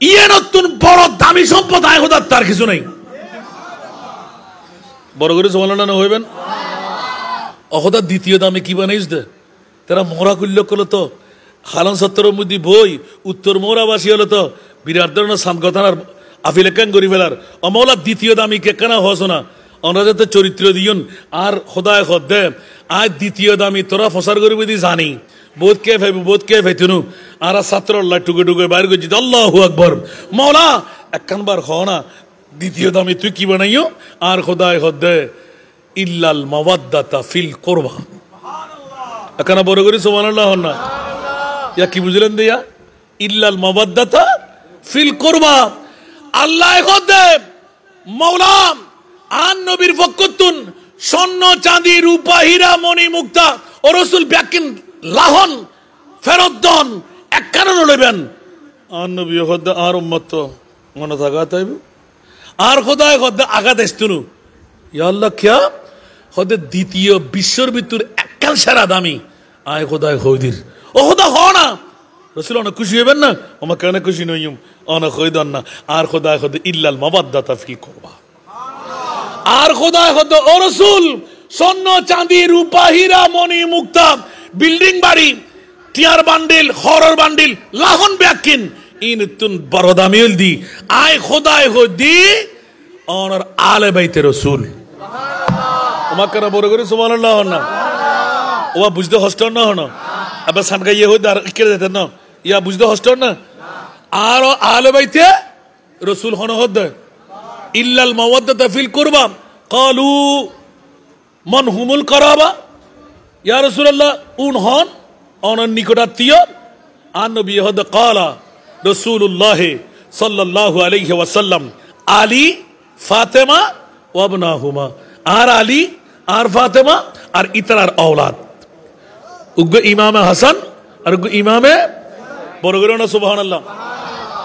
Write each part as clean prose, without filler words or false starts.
ইয়ে নতুন বড় দামি সম্পদ আয় খোদার তার কিছু নাই। বড় করে সুবহানাল্লাহ না হইবেন। অহদা দ্বিতীয় দামে কি বানাইস দে তারা মোরা করল করলো তো হালান সত্তরের মধ্যে বই উত্তর মোরাবাসী হলো তো বিরাট ধরনের সামগতানার আফিল একান গরি ফেলার অমলা দ্বিতীয় দামি কে কেনা হস না ওনারা যাতে চরিত্র দিয়ন আর খোদায় খদ দে আজ দ্বিতীয় দামি তোরা ফসার করিব দি জানি বোধ কে ভাইব বোধ কে ভাইতুনু আর ছাত্র আল্লাহ টুকে টুকে বাইর করছি আল্লাহু আকবার মৌলা একখানবার খ না দ্বিতীয় দামি তুই কি বানাইও আর খোদায় খদ দে ইল্লাল মাওয়াদ্দাতা ফিল কুরবা। এখানে বড় করে সুবহানাল্লাহ না ইয়া কি বুঝলেন দিয়া ইল্লাল মাওয়াদ্দাতা ফিল কুরবা। আল্লাহ খোদে মওলা আন নবীর ফকতুন স্বর্ণ চাঁদি রূপা হীরা মণি মুক্তা ও রাসূল ব্যাকিন লাহন ফেরত দন এক কারণ লইবেন আন নবী খোদে আর উম্মত মনে থাকা তাইব আর খোদায় খোদে আগাত এস্তুনু ইয়া আল্লাহ কিয়া খোদে দ্বিতীয় বিশ্বর ভিতর এককাল সেরা দামি আয় খোদায় খোদির ও খোদা হ না রাসূল অনেক খুশি হইবেন না আমাকে অনেক খুশি নইম অনেক হইদন না আর খোদায় খোদে ইল্লাল মাওয়াদ্দাতা ফিল কুরবা। আর খোদায় খোদে ও রাসূল স্বর্ণ চাঁদি রূপা হীরা মণি মুক্তা বিল্ডিং বাড়ি টিয়ার বান্ডিল হরর বান্ডিল লাহন ব্যাকিন ইনতুন বড় দামি দি আয় খোদায় খোদি অনর আলে বাইতে রাসূল আমাকে না বড় করে সুবহানাল্লাহ না ওয়া বুঝতে হস্টন না হনো আবার সানগাইয়ে হই আর কে যেতেন না ইয়া বুঝতে হস্টন না আর আলে বাইতে রাসূল হন হদ ইল্লাল মাওয়াদ্দাতা ফিল কুরবা ক্বালু মান হুমুল কারাবা ইয়া রাসূলুল্লাহ উন হন অনর নিকটাত্মীয় আর নবী হদ ক্বালা রাসূলুল্লাহ সাল্লাল্লাহু আলাইহি ওয়াসাল্লাম আলী ফাতেমা ওয়া ইবনাহুমা আর আলী আর ফাতেমা আর ইতরার औलाद উগ্র ইমামে হাসান আর উগ্র ইমামে বড় করে না সুবহানাল্লাহ।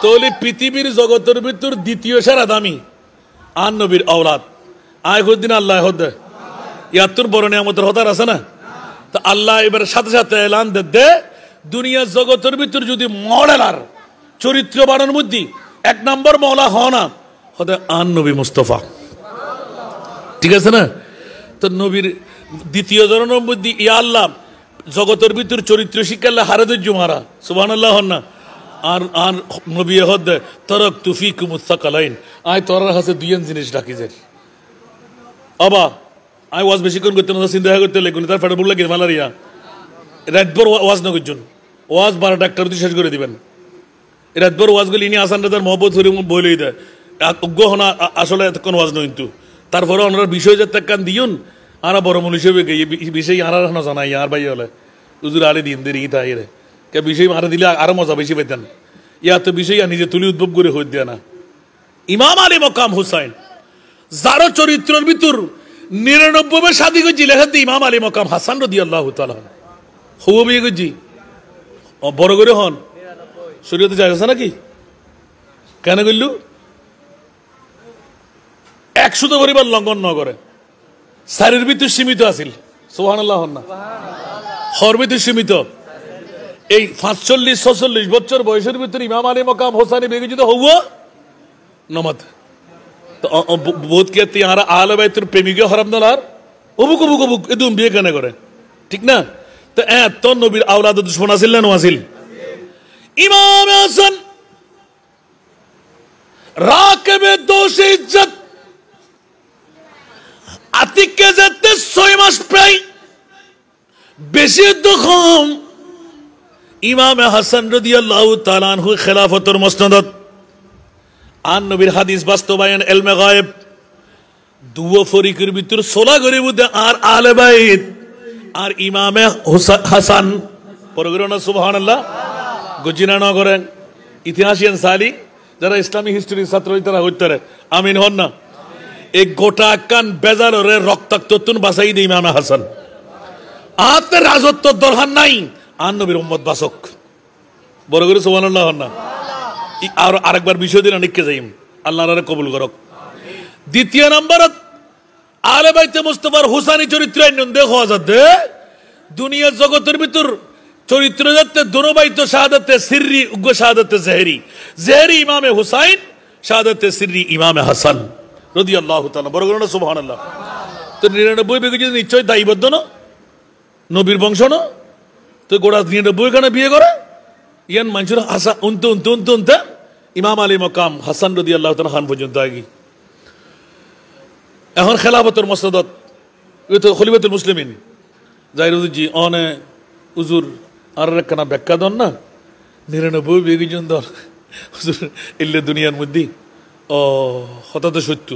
তাহলে পৃথিবীর জগতের ভিতর দ্বিতীয় সেরা দামি আর নবীর औलाद আয় দিন আল্লাহ হদ ইয়াতুর বড় নিয়ামতের হতার আছে না তো আল্লাহ এবার সাথে সাথে এলান দে দুনিয়ার জগতের ভিতর যদি মডেলার চরিত্র বানানোর মধ্যে এক নম্বর মওলা হ না হতে আন নবী মুস্তাফা ঠিক আছে না তো নবীর দ্বিতীয় ধরনের মধ্যে ইয়া আল্লাহ জগতের ভিতর চরিত্র শিক্ষাল্লাহ হারাদের জুমারা সুবহানাল্লাহ না আর আর নবী হদ তারাকতু ফীকুমুস সাকালাইন আয় তোরার কাছে দুইজন জিনিস রাখি যায় আবা আই ওয়াজ বেশি কোন করতে না চিন্তা করতে লাগুন তার ফেডাবল লাগে ম্যালেরিয়া রাতভর ওয়াজ না করছেন ওয়াজ 12টা একটা অবধি শেষ করে দিবেন রাতভর ওয়াজগুলি ইনি আসান রাজার মহব্বত হরে বলেই দেয় অজ্ঞ হনা আসলে এতক্ষণ ওয়াজ নয় কিন্তু তারপরে ওনার বিষয় যাতে কান দিয়ন আর বড় মূল হিসেবে বিষয় আর না জানাই আর ভাই হলে হুজুর আলী দিন দেরি তাই রে কে বিষয় মারা দিলে আরো মজা বেশি পেতেন ইয়া তো বিষয় নিজে তুলি উদ্ভব করে হয়ে দেয় না। ইমাম আলী মকাম হুসাইন যারো চরিত্রের ভিতর 99 শাদি করছি লেখাতে ইমাম আলী মকাম হাসান রাদিয়াল্লাহু তাআলা হবো বিয়ে করছি বড় করে হন শরীয়তে যায় আছে নাকি কেন করলু 100 পরিবার লঙ্ঘন ন করে শারীর ভিতর সীমিত আছিল সুবহানাল্লাহ না হর ভিতর সীমিত এই 45-46 বছর বয়সের ভিতর ইমাম আলী মকাম হোসানি বেগে যদি হবো নমাত তো বোধ কে তিহারা আহলে বাইতের প্রেমিকে হারাম দলার অবুক অবুক অবুক এদুম বিয়ে কেন করে ঠিক না তো এত নবীর আওলাদ দুশমন আছিল না আছিল ইমাম হাসান রাকিবে দোষ ইজ্জত আতিককে যেতে 6 মাস প্রায় বেশি দুঃখম ইমাম হাসান রাদিয়াল্লাহু তাআলা আনহু খেলাফতের মসনদত আর নবীর হাদিস বাস্তবায়ন ইলমে গায়েব দুও ফরিকের ভিতর 16 গরিব আর আহলে বাইত আর ইমামে হাসান পরগরনা সুবহানাল্লাহ গজিনা না করেন ইতিহাসিয়ান সালি যারা ইসলামিক হিস্ট্রি ছাত্র তারা হইতারে আমিন হন না এক গোটা কান বেজারে রক্তাক্ত তুন বাঁচাই দে ইমামে হাসান আতে রাজত্ব দরকার নাই আর নবীর উম্মত বাসক বড় করে সুবহানাল্লাহ হন না আর আরেকবার বিষয় দিন অনেককে যাইম আল্লাহর কবুল করক। দ্বিতীয় নম্বর আহলে বাইতে মুস্তাফার হুসাইনি চরিত্র দেখো আজাদ দুনিয়ার জগতের ভিতর চরিত্র যাতে দোনোবাইতো শাহাদাতে সিররি উগ্র শাহাদাতে জেহেরি, জেহেরি ইমামে হুসাইন, শাহাদাতে সিররি ইমামে হাসান রাদিয়াল্লাহু তাআলা। বড় করুন সুবহানাল্লাহ। তো 99 বিঘে যদি নিশ্চয় দায়বদ্ধ না, নবীর বংশ না, তো গোড়া 99 খানে বিয়ে করে ইয়ান মানুষের হাসা উনতে উনতে উনতে উনতে ইমাম আলী মকাম হাসান রাদিয়াল্লাহু তাআলা খান পর্যন্ত আগি। এখন খেলাফতের মসনদত তো খলিফাতুল মুসলিমিন জাহিরুদ্দিন অনে হুজুর আর একখানা ব্যাখ্যা দন না 99 বিঘে জন দন হুজুর ইল্লে দুনিয়ার মধ্যে ও হঠাৎ সত্য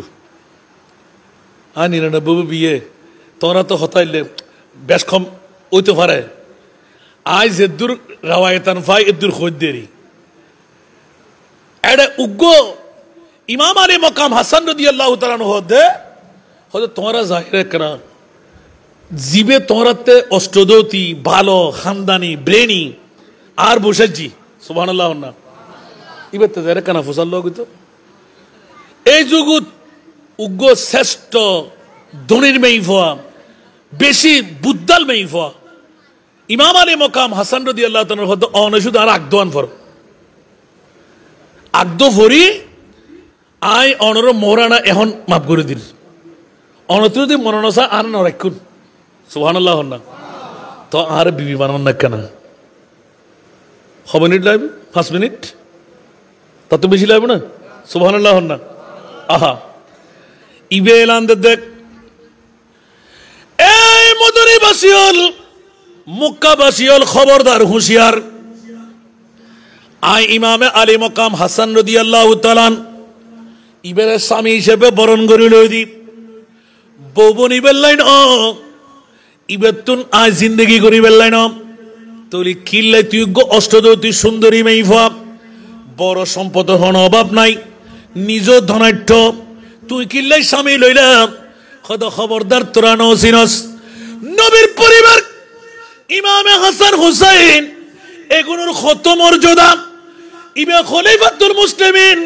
আর 99 বিয়ে তোরা তো হতাইলে বেশ কম ওইতে পারে। আজ এদুর রাওয়ায়তান ফাই এদুর খদ্দেরি এডে উগ্র ইমাম আলী মকাম হাসান রাদিয়াল্লাহু তাআলা হদে হয়তো তোমরা জাহিরে কেনা জীবে তোমরাতে অষ্টদৌতি ভালো খানদানি ব্রেনি আর বসেছি সুবহানাল্লাহ না ইবে তো জাহিরে কেনা ফসল লোক তো এই যুগুত উগ্র শ্রেষ্ঠ ধনির মেইফা বেশি বুদ্দাল মেইফা ইমাম আলী মকাম হাসান রাদিয়াল্লাহু তাআলা হদে অনশুদ আর আকদোয়ান ফর আগদো ফরি আই অনর মোহরানা এখন মাফ করে দিল অনতুদি মননসা আর নরাক্ষুন সুবহানাল্লাহ না তো আর বিবি বানান না কেন মিনিট লাগবে 5 মিনিট তত বেশি লাগবে না সুবহানাল্লাহ না আহা ইবে এলান দেখ এই মদনী বাসিয়ল মক্কা বাসিয়ল খবরদার হুঁশিয়ার আই ইমামে আলী মকাম হাসান রাদিয়াল্লাহু তাআলা ইবের স্বামী হিসেবে বরণ করে লই দি বৌবন ইবের লাইন ইবেতুন আই জিন্দগি করিবের লাইন তুই কিল্লাই তুই অষ্টদৌতি সুন্দরী মেইফা বড় সম্পদ হন অভাব নাই নিজ ধনাঢ্য তুই কিল্লাই স্বামী লইলা কত খবরদার তোরা নসিনস নবীর পরিবার ইমামে হাসান হুসাইন এগুলোর কত মর্যাদা ইবে খলিফাতুল মুসলিমিন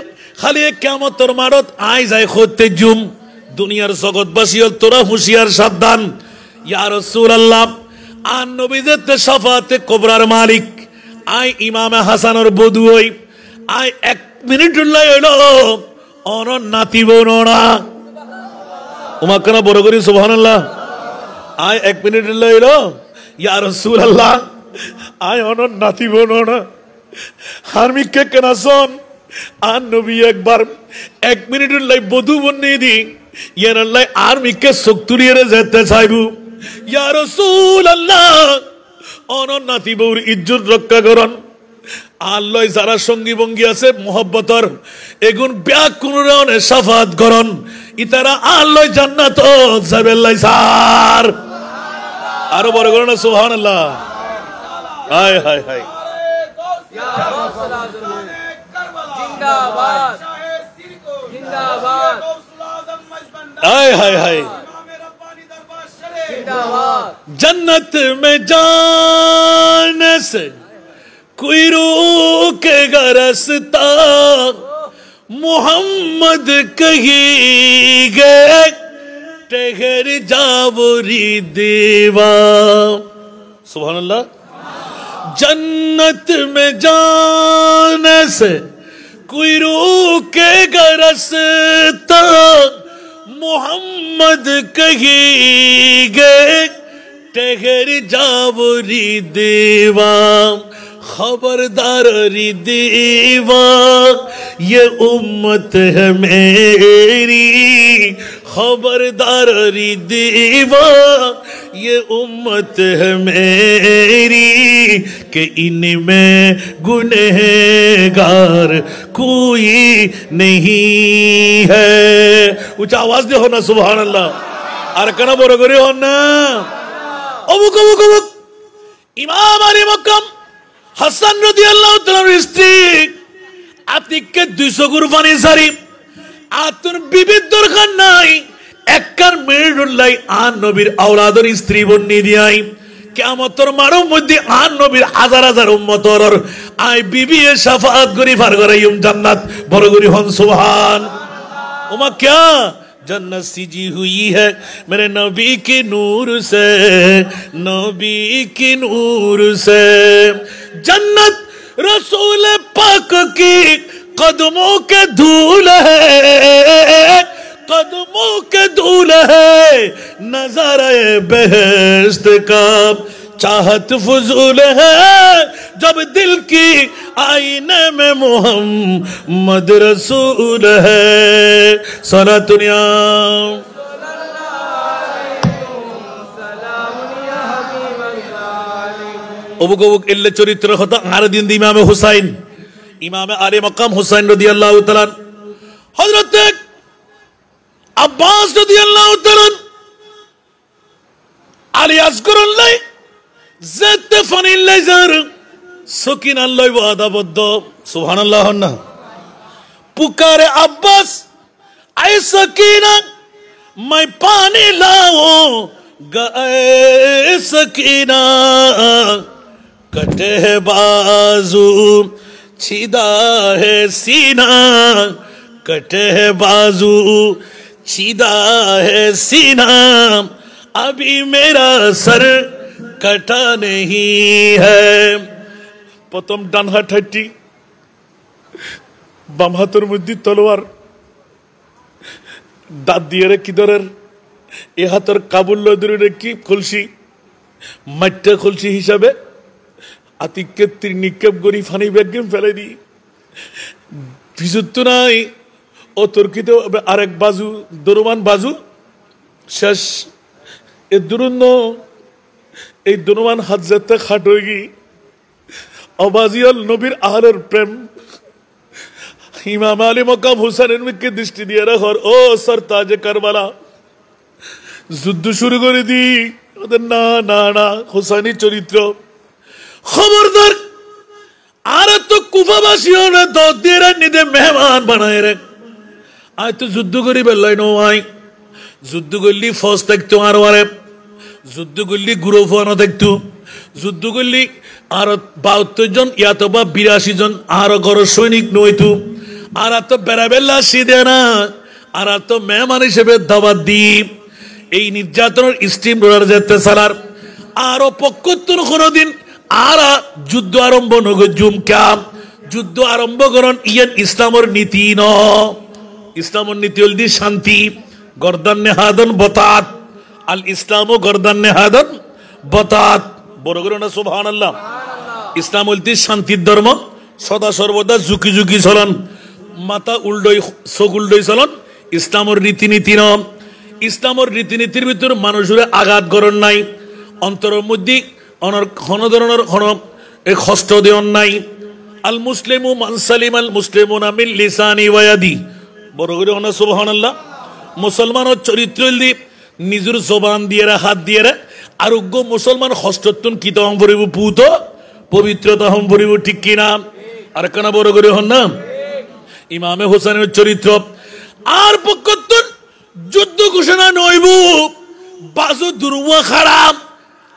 খালি কিয়ামতের মারত আই যায় খতে জুম দুনিয়ার জগৎবাসী তোরা হুঁশিয়ার সাবধান ইয়া রাসূলুল্লাহ আন নবীদের শাফাতে কুবরার মালিক আই ইমামে হাসানের বধূ হই আই 1 মিনিট হইলো অন নাতি বোনরা উমা কেন বড় করি সুবহানাল্লাহ আই 1 মিনিট হইলো ইয়া রাসূলুল্লাহ আই অন নাতি বোনরা হারমিকে কেনা শোন আর নবী একবার 1 মিনিটের লাই বধূ বন্যে দি ইয়ার আল্লাহ আর মিকে শক্তিরিয়ে যেতে চাইবু ইয়া রাসূলুল্লাহ অনন নাতি বউর ইজ্জত রক্ষা করন আল্লাহ যারা সঙ্গী বঙ্গী আছে মোহব্বতর এগুন ব্যাক কোনরানে শাফাত করন ইতারা আল্লাহ জান্নাত যাবেলাই স্যার আরো বড় করুন সুবহানাল্লাহ হায় হায় হায় जिंदाबाद जिंदाबाद हाय हाय हाय जन्नत में जाने से कोई रोकेगा रास्ता मोहम्मद कहेंगे ठहर जाओ रे देवा सुभान अल्लाह जन्नत में जाने से कोई रोकेगा रास्ता मोहम्मद कहेंगे ठहर जाओ रे देवा खबरदार रे देवा ये उम्मत है मेरी खबरदार रे देवा ये उम्मत है मेरी कि इनमें गुनहगार कोई नहीं है ऊंचा आवाज दे होना सुभान अल्लाह और कना बोरो करे होना अबुक अबुक अबुक इमाम अली मक्कम হাসান রাদিয়াল্লাহু তাআলার স্ত্রী আতিককে 200 কুরবানি সারি আতুর বিবির দরকার নাই একবার মিরুল্লাহ আন নবীর আওলাদের স্ত্রী বন্নি দিয়াই কিয়ামতের মারো মধ্যে আন নবীর হাজার হাজার উম্মতর আই বিবি এ শাফাত করি পার করাইম জান্নাত বড় করি হন সুবহান ওমা क्या जन्नत सीजी हुई है मेरे नबी की नूर से, नबी की नूर से। जन्नत रसूल पाक की कदमों के धूल है, कदमों के धूल है, नज़ारे बेहश्त का चाहत फजूल है। जब दिल की आईने में मोहम्मद रसूल है। सलातुनिया অবুক অবুক এলে চরিত্র কথা আর দিন ইমামে হুসাইন, ইমামে আলী মাকাম হুসাইন রাদিয়াল্লাহু তাআলা, হযরত আব্বাস রাদিয়াল্লাহু তাআলা, আলী আসগরুল্লাহ যেতে ফানিল্লাই জার সকিন আল্লাহ ওয়াদাবদ্ধ সুবহানাল্লাহ না পুকারে আব্বাস আয় সকিনা मैं पानी लाओ गए सकीना, कटे है बाजू छिदा है सीना, कटे है बाजू छिदा है सीना, अभी मेरा सर कटा नहीं है। प्रथम डान हाथ हाटी बाम हाथर मध्य तलोয়ার, দাঁত দিয়ে রে কি ধরের এ হাতের কাবুল ধরে কি খুলসি মাঠটা খুলসি হিসাবে আতিককে নিক্ষেপ করি ফানি ব্যাগেম ফেলে দিই ভিজুত নাই অতর্কিত আরেক বাজু দরমান বাজু শেষ এ দুরুন্ন এই দরমান হাত যেতে খাট হয়ে গি অবাজিয়াল নবীর আহলের প্রেম ইমাম আলী মাকাম হুসাইনের মুখে দৃষ্টি দিয়ে রাখর ও সরতাজে কারবালা যুদ্ধ শুরু করে দি। না না না হুসাইনি চরিত্র খবরদার আর তো কুফাবাসীও না দৌদিরা নিদে মেহমান বানায় রে আয় তো যুদ্ধ করি বেলাই নো আয় যুদ্ধ করলি ফৌজ দেখতো আর ওয়ারে যুদ্ধ করলি গুরুফানো দেখতো যুদ্ধ করলি আর 72 জন ইয়াতো বা 82 জন আর ঘর সৈনিক নইতো আর তো বেড়াবেলা সিদে না আর তো মেহমান হিসেবে দাওয়াত দি এই নির্যাতনের স্টিম রোলার যেতে সালার আরো পক্ষত্তর কোনদিন আর যুদ্ধ আরম্ভ নগজুম কাম যুদ্ধ আরম্ভ করন ইয়ান ইসলামের নীতি ন ইসলামের নীতি হল দি শান্তি গর্দান নেহাদন বতাত আল ইসলামও গর্দান নেহাদন বতাত বড় করে না সুবহানাল্লাহ। ইসলাম হল দি শান্তির ধর্ম, সদা সর্বদা ঝুঁকি ঝুঁকি চলন, মাথা উল্ডই চোখ উল্ডই চলন ইসলামের রীতিনীতি ন। ইসলামের রীতিনীতির ভিতর মানুষের আঘাত করণ নাই, অন্তরের মধ্যে কোন ধরনের এক কষ্ট দেওয়ার নাই। আল মুসলিমু মান সালিম আল মুসলিমুনা মিন লিসানি ওয়া ইয়াদি, বড় করে না সুবহানাল্লাহ। মুসলমানের চরিত্র দি নিজের জবান দিয়ে হাত দিয়ে আরোগ্য মুসলমান হস্তত্বন কি তহম পড়িব পুত পবিত্রতা হম পড়িব ঠিক কিনা আর কেনা বড় করে হন না ইমামে হোসেনের চরিত্র। আর পক্ষত্তন যুদ্ধ ঘোষণা নইব বাজু দুর্বা খারাপ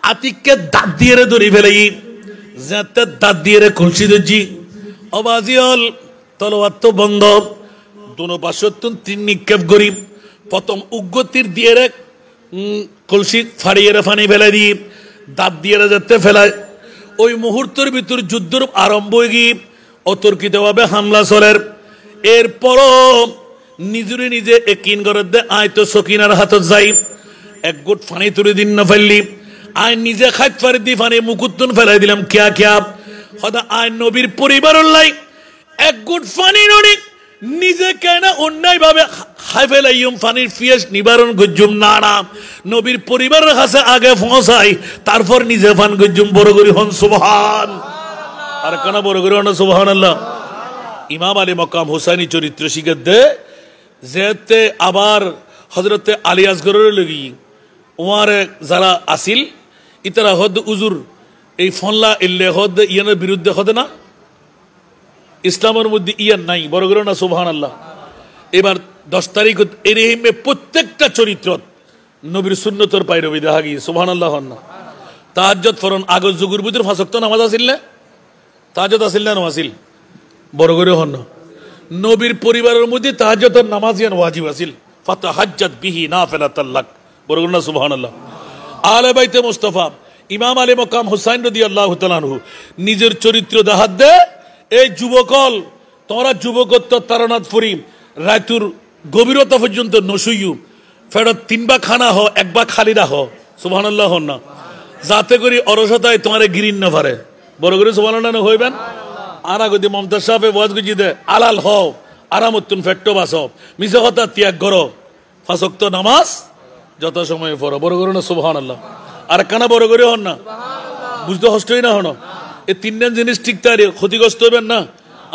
আতিককে দাঁত দিয়ে ধরি ফেলাই যাতে দাঁত দিয়ে খুলসি দর্জি অবাজিয়াল তলোয়ার তো বন্ধ দুনো পাশত্তন তিন নিক্ষেপ করি প্রথম উগ্রতির দিয়ে কলসি ফাড়িয়ে ফানি ফেলাই দি দাঁত দিয়ে যেতে ফেলায়। ওই মুহূর্তের ভিতর যুদ্ধ আরম্ভ হয়ে গিয়ে অতর্কিত ভাবে হামলা চলের। এরপরও নিজরে নিজে একিন করে দে আয় তো সকিনার হাতত যাই এক গোট ফানি তুলে দিন না ফেললি আয় নিজে খাইত ফারি দি ফানি মুকুত্তন ফেলাই দিলাম কিয়া কিয়া হদা আয় নবীর পরিবারের লাই এক গোট ফানি ননি নিজে কেন অন্যায় ভাবে খাই ফেলাইম ফানির ফিয়াস নিবারণ গজ্জুম না না নবীর পরিবারের কাছে আগে পৌঁছাই তারপর নিজে ফান গজ্জুম বড় করি হন সুবহান আর কেন বড় করি হন সুবহানাল্লাহ। ইমাম আলী মাকাম হুসাইনি চরিত্র শিখে দে যেতে আবার হজরতে আলী আসগরের লগি ওয়ারে যারা আসিল ইতারা হদ উজুর এই ফনলা ইল্লে হদ ইয়ানের বিরুদ্ধে হদে না ইসলামের মধ্যে ইয়ান নাই বড় করে না সুবহানাল্লাহ। এবার 10 তারিখ এরহিমে প্রত্যেকটা চরিত্র নবীর সুন্নতর পাইরবি দেখা গিয়ে সুবহানাল্লাহ হন না। তাহাজ্জুদ ফরন আগজ জুগুর ভিতর 5 ওয়াক্ত নামাজ আসিল না তাহাজ্জুদ আসিল না নওয়াজিল বড় করে হন না নবীর পরিবারের মধ্যে তাহাজ্জুদের নামাজ ইয়ান ওয়াজিব আসিল ফাতাহাজ্জাত বিহি নাফিলাতাল লাক। বড় না সুবহানাল্লাহ। আলে বাইতে মুস্তাফা ইমাম আলী মকাম হুসাইন রাদিয়াল্লাহু তাআলা আনহু নিজের চরিত্র দেখাত দে। এই যুবকল তোরা যুবকত্ব তারনাত ফরিম রাতুর গভীরতা পর্যন্ত নসুইয়ু ফেরত তিনবার খানা হ একবার খালি রাহ সুবহানাল্লাহ হন না, যাতে করি অরসতায় তোমারে গিরিন না পারে। বড় করে সুবহানাল্লাহ হইবেন। আরা গদি মমতাজ সাহেব ওয়াজ গুজি দে আলাল হও আরামতুন ফেট্টো বাসব মিছে কথা ত্যাগ করো, পাঁচ ওয়াক্ত নামাজ যত সময় পড়ো। বড় করে না সুবহানাল্লাহ। আর কানা বড় করে হন না, বুঝতে কষ্টই না হন। এই তিনটা জিনিস ঠিক তাই ক্ষতিগ্রস্ত হইবেন না।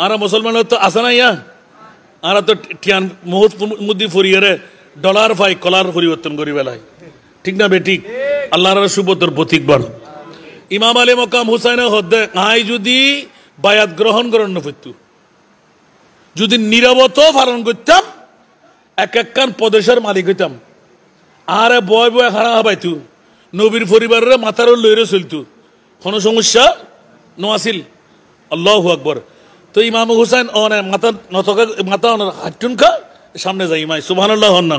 আরা মুসলমানের তো আসে না ইয়া, আরা তো টিয়ান মুহূর্ত মুদি ফরিয়ারে ডলার পাই কলার পরিবর্তন করি বেলায়, ঠিক না বেঠিক? আল্লাহর সুবতর প্রতীক বড়। ইমাম আলী মকাম হুসাইন হদ্দে আই যদি বায়াত গ্রহণ করেন নফিতু, যদি নীরবত পালন করতাম এক কান প্রদেশের মালিক হইতাম। আরে বয় বয় হারা হাবাইতু নবীর পরিবারের মাথার লইরে চলতু, কোনো সমস্যা নোয়াছিল। আল্লাহু আকবর। তো ইমাম হুসাইন মাথা নতকা মাথা হাটুন খা সামনে যাই মাই সুবহানাল্লাহ হন না।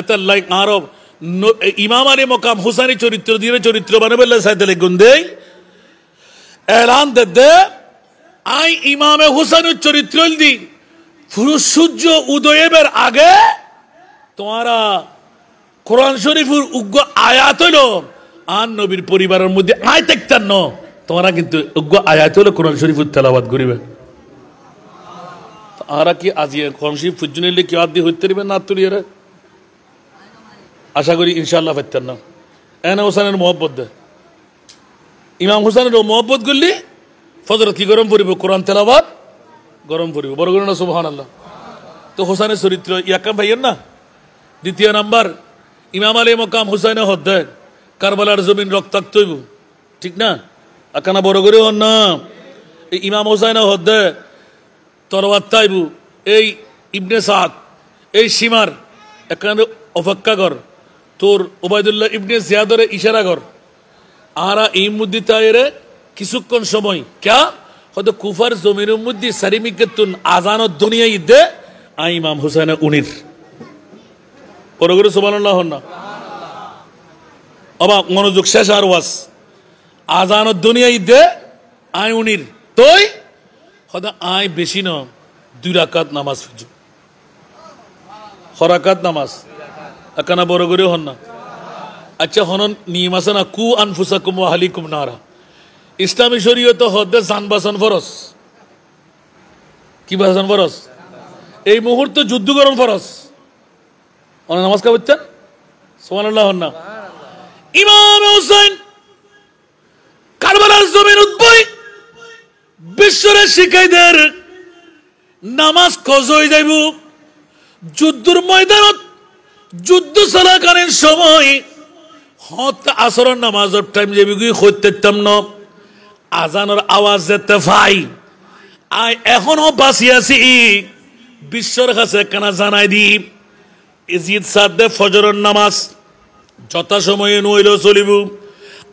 এত লাইক আরব ইমাম আলী মকাম হুসাইনি চরিত্র দিয়ে চরিত্র বানাবে সাইদে গুন্দেই এলান দে আই ইমামে হুসাইনের চরিত্র দি পুরো সূর্য উদয়ের আগে তোমারা কোরআন শরীফের উগ্র আয়াত হইল আর নবীর পরিবারের মধ্যে আয় দেখতেন ন, তোমরা কিন্তু উগ্র আয়াত হইল কোরআন শরীফের তেলাওয়াত করিবে। আর কি আজি কোরআন শরীফ ফুজুনিলে কি আদি হইতে পারবে না তুলিয়ে আশা করি ইনশাআল্লাহ পাইতেন না। এনে হোসেনের মহব্বত দে ইমাম হুসাইনের মহব্বত করলি ফজরত কি গরম পড়িব, কোরআন তেলাওয়াত গরম পড়িব। বড় করে না সুবহানাল্লাহ। তো হোসেনের চরিত্র ইয়াকাম ভাইয়ের না। দ্বিতীয় নাম্বার ইমাম আলী মকাম হুসাইনে হদ্দে কারবালার জমিন রক্তাক্ত হইব, ঠিক না? আকানা বড় করে হন না। এই ইমাম হুসাইনে হদ্দে তরওয়াত তাইব এই ইবনে সাদ এই সীমার এখানে অপেক্ষা কর, তোর ওবায়দুল্লাহ ইবনে জিয়াদরে ইশারা কর। আরা এই মুদ্দি তাইরে কিছুক্ষণ সময় ক্যা হয়তো কুফার জমিনের মধ্যে সারিমিকেতুন আজানত দুনিয়া ইদে আই ইমাম হুসাইন উনির। বড় করে সুবহানাল্লাহ হন না। অবাক মনোযোগ শেষ আর ওয়াজ আজানত দুনিয়া ইদে আই উনির তই হয়তো আই বেশি ন 2 রাকাত নামাজ ফুজু খরাকাত নামাজ একানা বড় করে হন না। আচ্ছা হনন নিয়ম আছে না কু আনফুসাকুম ওয়া আহলিকুম নারা। ইসলামী শরীয়ত হদ্দে জান বাঁচান ফরজ। কি বাঁচান ফরজ? এই মুহূর্তে যুদ্ধ করণ ফরজ। অনেক নামাজ কা বলছেন সুবহানাল্লাহ হন না। ইমাম হুসাইন কারবালার জমিন উদ্বয় বিশ্বরে শিখাইদের নামাজ কজই যাইব যুদ্ধর ময়দানত যুদ্ধ চলাকালীন সময় হত আসরের নামাজের টাইম যাবি কি হইতেতাম না আজানের আওয়াজ যেতে ভাই আই এখনো বাঁচি আছি বিশ্বর কাছে কেনা জানাই দি ইজিদ সাদ্দে ফজরের নামাজ যথা সময়ে নইল চলিব।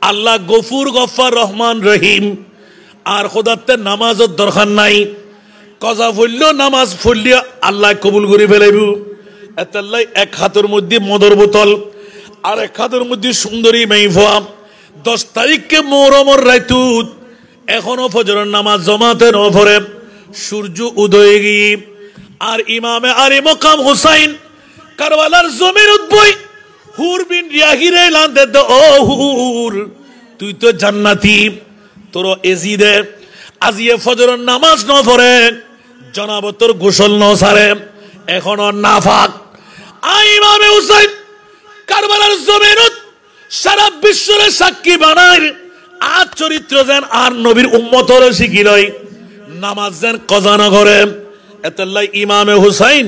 আল্লাহ গফুর গফার রহমান রহিম আর খোদাতে নামাজের দরকার নাই। কজা ফুললেও নামাজ ফুললে আল্লাহ কবুল করে ফেলাইব। এতাল্লাই এক হাতের মধ্যে মদর বোতল আর এক হাতের মধ্যে সুন্দরী মেইফা 10 তারিখকে মোহরমর রাইতুত এখনো ফজরের নামাজ জমাতে ন পড়ে সূর্য উদয় গিয়ে আর ইমামে আলী মকাম হুসাইন কারবালার জমির উদ্বয় হুর বিন রিয়াহিরে লান্দে দে ও হুর তুই তো জান্নাতি তোর এজিদে আজিয়ে ফজরের নামাজ ন পড়ে জনাব তোর গোসল ন সারে এখনো নাফাক। আই ইমামে হুসাইন কারবালার জমিনত সারা বিশ্বরে সাক্ষী বানায় আর চরিত্র যেন আর নবীর উম্মতর শিখি লয় নামাজ যেন কজা না করে। এতাল্লাই ইমামে হুসাইন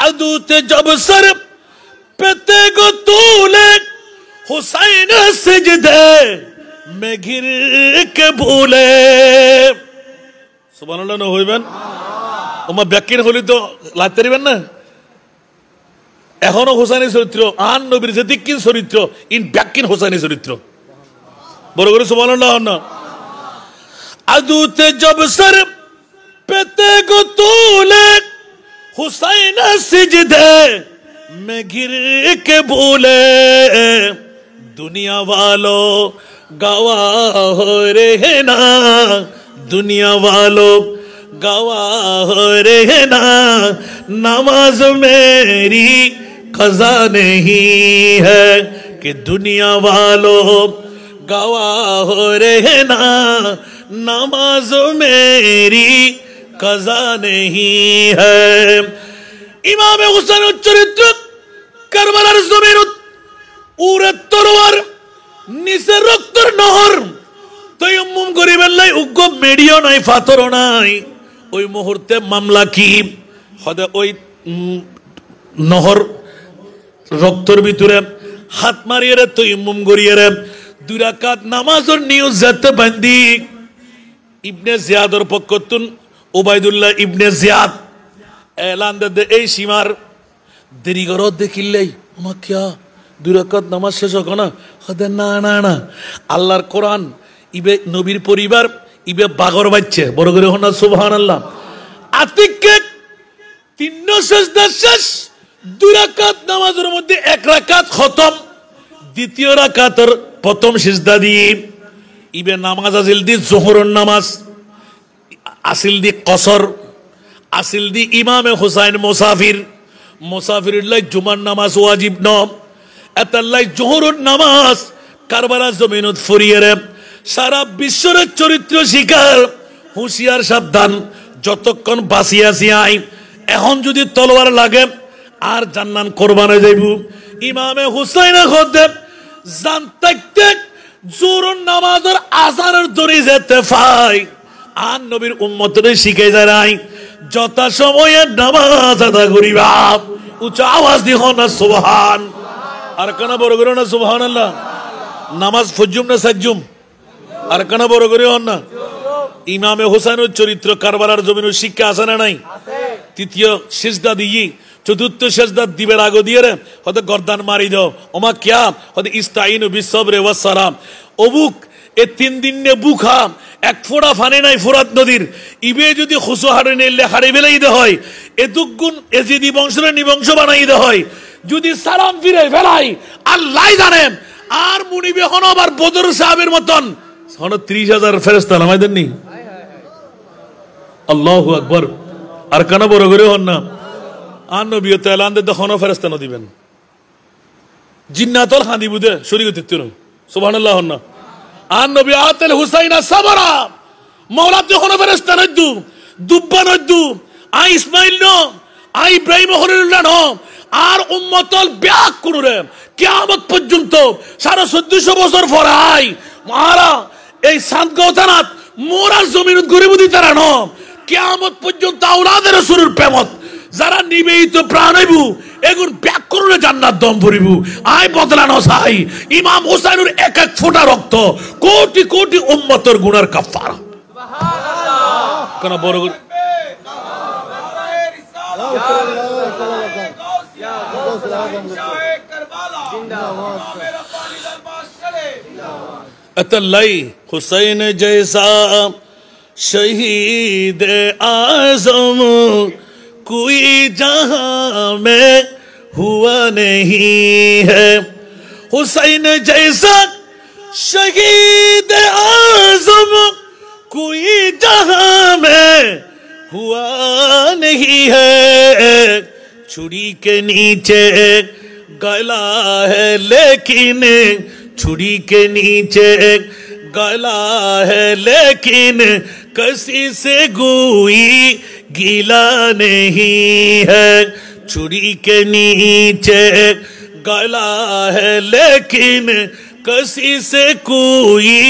আদুতে জব সর পেতে গো তুলে হুসাইন সিজদে মে ঘির কে ভুলে। সুবহানাল্লাহ না হইবেন ওমা ব্যাকির হলি তো লাগতে দিবেন না। এখনো হুসাইনের চরিত্র আন নবীর যে দিকিন চরিত্র ইন ব্যাকিন হুসাইনের চরিত্র। বড় করে সুবহানাল্লাহ না। আদুতে জব সর পেতে গো তুলে হুসাইন সিজদে मैं गिर के भूले दुनिया वालों गवाह हो रहे ना, दुनिया वालों गवाह हो रहे ना, नमाज मेरी कज़ा नहीं है कि दुनिया वालों गवाह हो रहे ना, नमाज मेरी कज़ा नहीं है। इमाम हुसैन चरित्र কারবালার জমিনত উরে তরোয়ার নিচে রক্তের নহর তায়াম্মুম করিবেন লাই উগ্র মেডিও নাই ফাতর নাই। ওই মুহূর্তে মামলা কি হদে ওই নহর রক্তের ভিতরে হাত মারিয়ে রে তায়াম্মুম করিয়ে রে দুই রাকাত নামাজের নিয়ত যেতে বান্দি ইবনে জিয়াদের পক্ষতুন উবাইদুল্লাহ ইবনে জিয়াদ এলান দে এই সীমার দেরি করো দেখিলেই আমা কিয়া দুই রাকাত নামাজ শেষ হোক না হদে না না না আল্লাহর কোরআন ইবে নবীর পরিবার ইবে বাগর বাচ্চে বড় করে হন না সুবহানাল্লাহ। আতিককে তিন সেজদা শেষ দুই রাকাত নামাজের মধ্যে এক রাকাত খতম, দ্বিতীয় রাকাতের প্রথম সিজদা দিয়ে ইবে নামাজ আজিল দি জোহরের নামাজ আসিল দি কসর আসিল দি ইমামে হুসাইন মুসাফির মুসাফিরুল্লাহ জুমার নামাজ ওয়াজিব ন এতাল্লাহ জোহরের নামাজ কারবালার জমিনত ফুরিয়ে রে সারা বিশ্বের চরিত্র শিকার হুঁশিয়ার সাবধান যতক্ষণ বাঁচিয়াছি আই এখন যদি তলোয়ার লাগে আর জান্নান কোরবানে যাইব। ইমামে হুসাইন খোদে জানতে জোহরের নামাজের আজানের দড়ি যেতে পাই আর নবীর উম্মতরে শিখে যায় যথা সময়ে নামাজ আদা করিবা। উচ্চ আওয়াজ দিহ না সুবহান, আর কানা বড় করে না সুবহানাল্লাহ। নামাজ ফজুম না সাজুম, আর কানা বড় করে হন না। ইমামে হুসাইনের চরিত্র কারবালার জমিনের শিক্ষা আছে না নাই? তৃতীয় সিজদা দিয়ে চতুর্থ সিজদা দিবের আগে দিয়ে রে হয়তো গর্দান মারি দাও ওমা কিয়া হয়তো ইস্তাইনু বিসবরে ওয়াস সালাম অবুক এ 3 দিন নে বুখা এক ফোড়া ফানে নাই ফোরাত নদীর ইবে যদি খুশু হারে নেলে হারে বেলাই দে হয় এতুগুণ এজিদি বংশরে নিবংশ বানাই দে হয় যদি সালাম ফিরে ফেলাই আল্লাহ জানেন। আর মুনিবে হন আবার বদর সাহেবের মতন হন 30,000 ফেরেশতা নামাই দেননি আল্লাহু আকবার। আর কানা বড় করে হন না আর নবীও তো এলান দে হন ফেরেশতা ন দিবেন জিন্নাতল হাঁদি বুদে শরীয়ত তিন সুবহানাল্লাহ হন না। আর নবী আতেল হুসাইনা সাবরা মাওলাতে হন ফেরেশতা নদু দুব্বা নদু আই ইসমাইল ন আই ইব্রাহিম খলিলুল্লাহ ন আর উম্মতল ব্যাক করুরে কিয়ামত পর্যন্ত 1450 বছর পরাই মারা এই সাতগাঁও থানাত মোরা জমিন গরিবুদি তারা ন কিয়ামত পর্যন্ত আওলাদের রাসূলের প্রেমত যারা নিবেদিত প্রাণ হইব এগুন ব্যাক করুরে জান্নাত দম ভরিব। আই বদলানো চাই ইমাম হুসাইনের এক এক ফোঁটা রক্ত কোটি কোটি উম্মতের গুনার কাফারা সুবহানাল্লাহ। কোন বড় अतल्लाई हुसैन जैसा शहीद आज़म कोई जहां में हुआ नहीं है। हुसैन जैसा शहीद आज़म कोई जहां में हुआ नहीं है। छुरी के नीचे गला है लेकिन छुरी के नीचे गला है लेकिन किसी से कोई गिला नहीं है। छुरी के नीचे गला है लेकिन किसी से कोई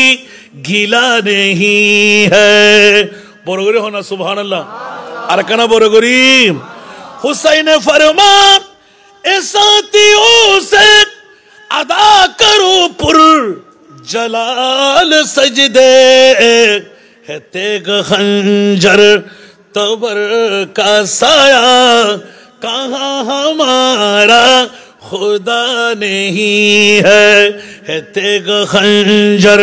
गिला नहीं है। बरोगरी होना सुभान अल्लाह। अरकाना बरोगरी हुसैन फरमा ए साथियों से अदा करो पुर जलाल सजदे है तेग खंजर तबर का साया कहाँ हमारा खुदा नहीं है तेग खंजर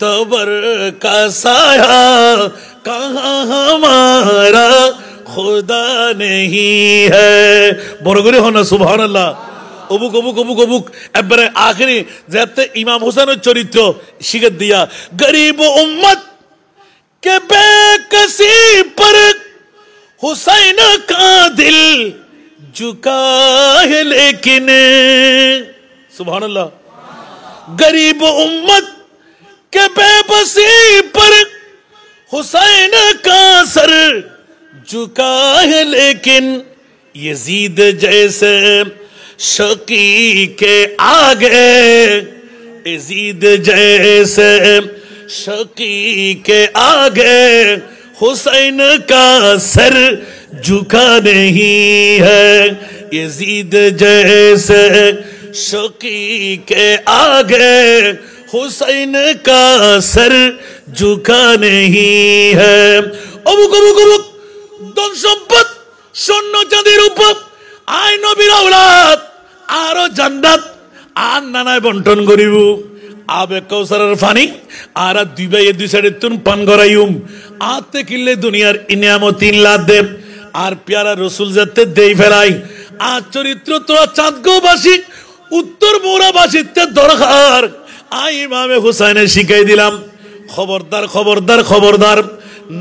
तबर का साया कहाँ हमारा खुदा नहीं है বড় করে হন সুবহানাল্লাহ অবুক অবুক অবুক অবুক এবারে আখেরি যাতে ইমাম হোসেনের চরিত্র শিখে দিয়া গরিব উম্মত কে বেকসি पर हुसैन का दिल झुका है लेकिन सुभान अल्लाह गरीब उम्मत के बेबसी पर हुसैन का सर झुका है लेकिन यजीद जैसे शकी के आगे यजीद जैसे शकी के आगे हुसैन का सर झुका नहीं है यजीद जैसे शकी के आगे हुसैन का सर झुका नहीं है অবুক অবুক অবুক ধন সম্পদ স্বর্ণ চাঁদির উপর আই নবীর আওলাদ আরো জান্নাত আর নানায় বন্টন করিব আবে কৌসারের পানি আর দুই ভাই দুই সাইডে তুন পান করাইম আতে কিল্লে দুনিয়ার ইনামত ইল্লাহ দেব আর প্যারা রাসূল যাতে দেই ফেলাই আর চরিত্র তোরা চাঁদগোবাসী উত্তর মোরাবাসীতে দরকার আই ইমামে হুসাইনে শিখাই দিলাম খবরদার খবরদার খবরদার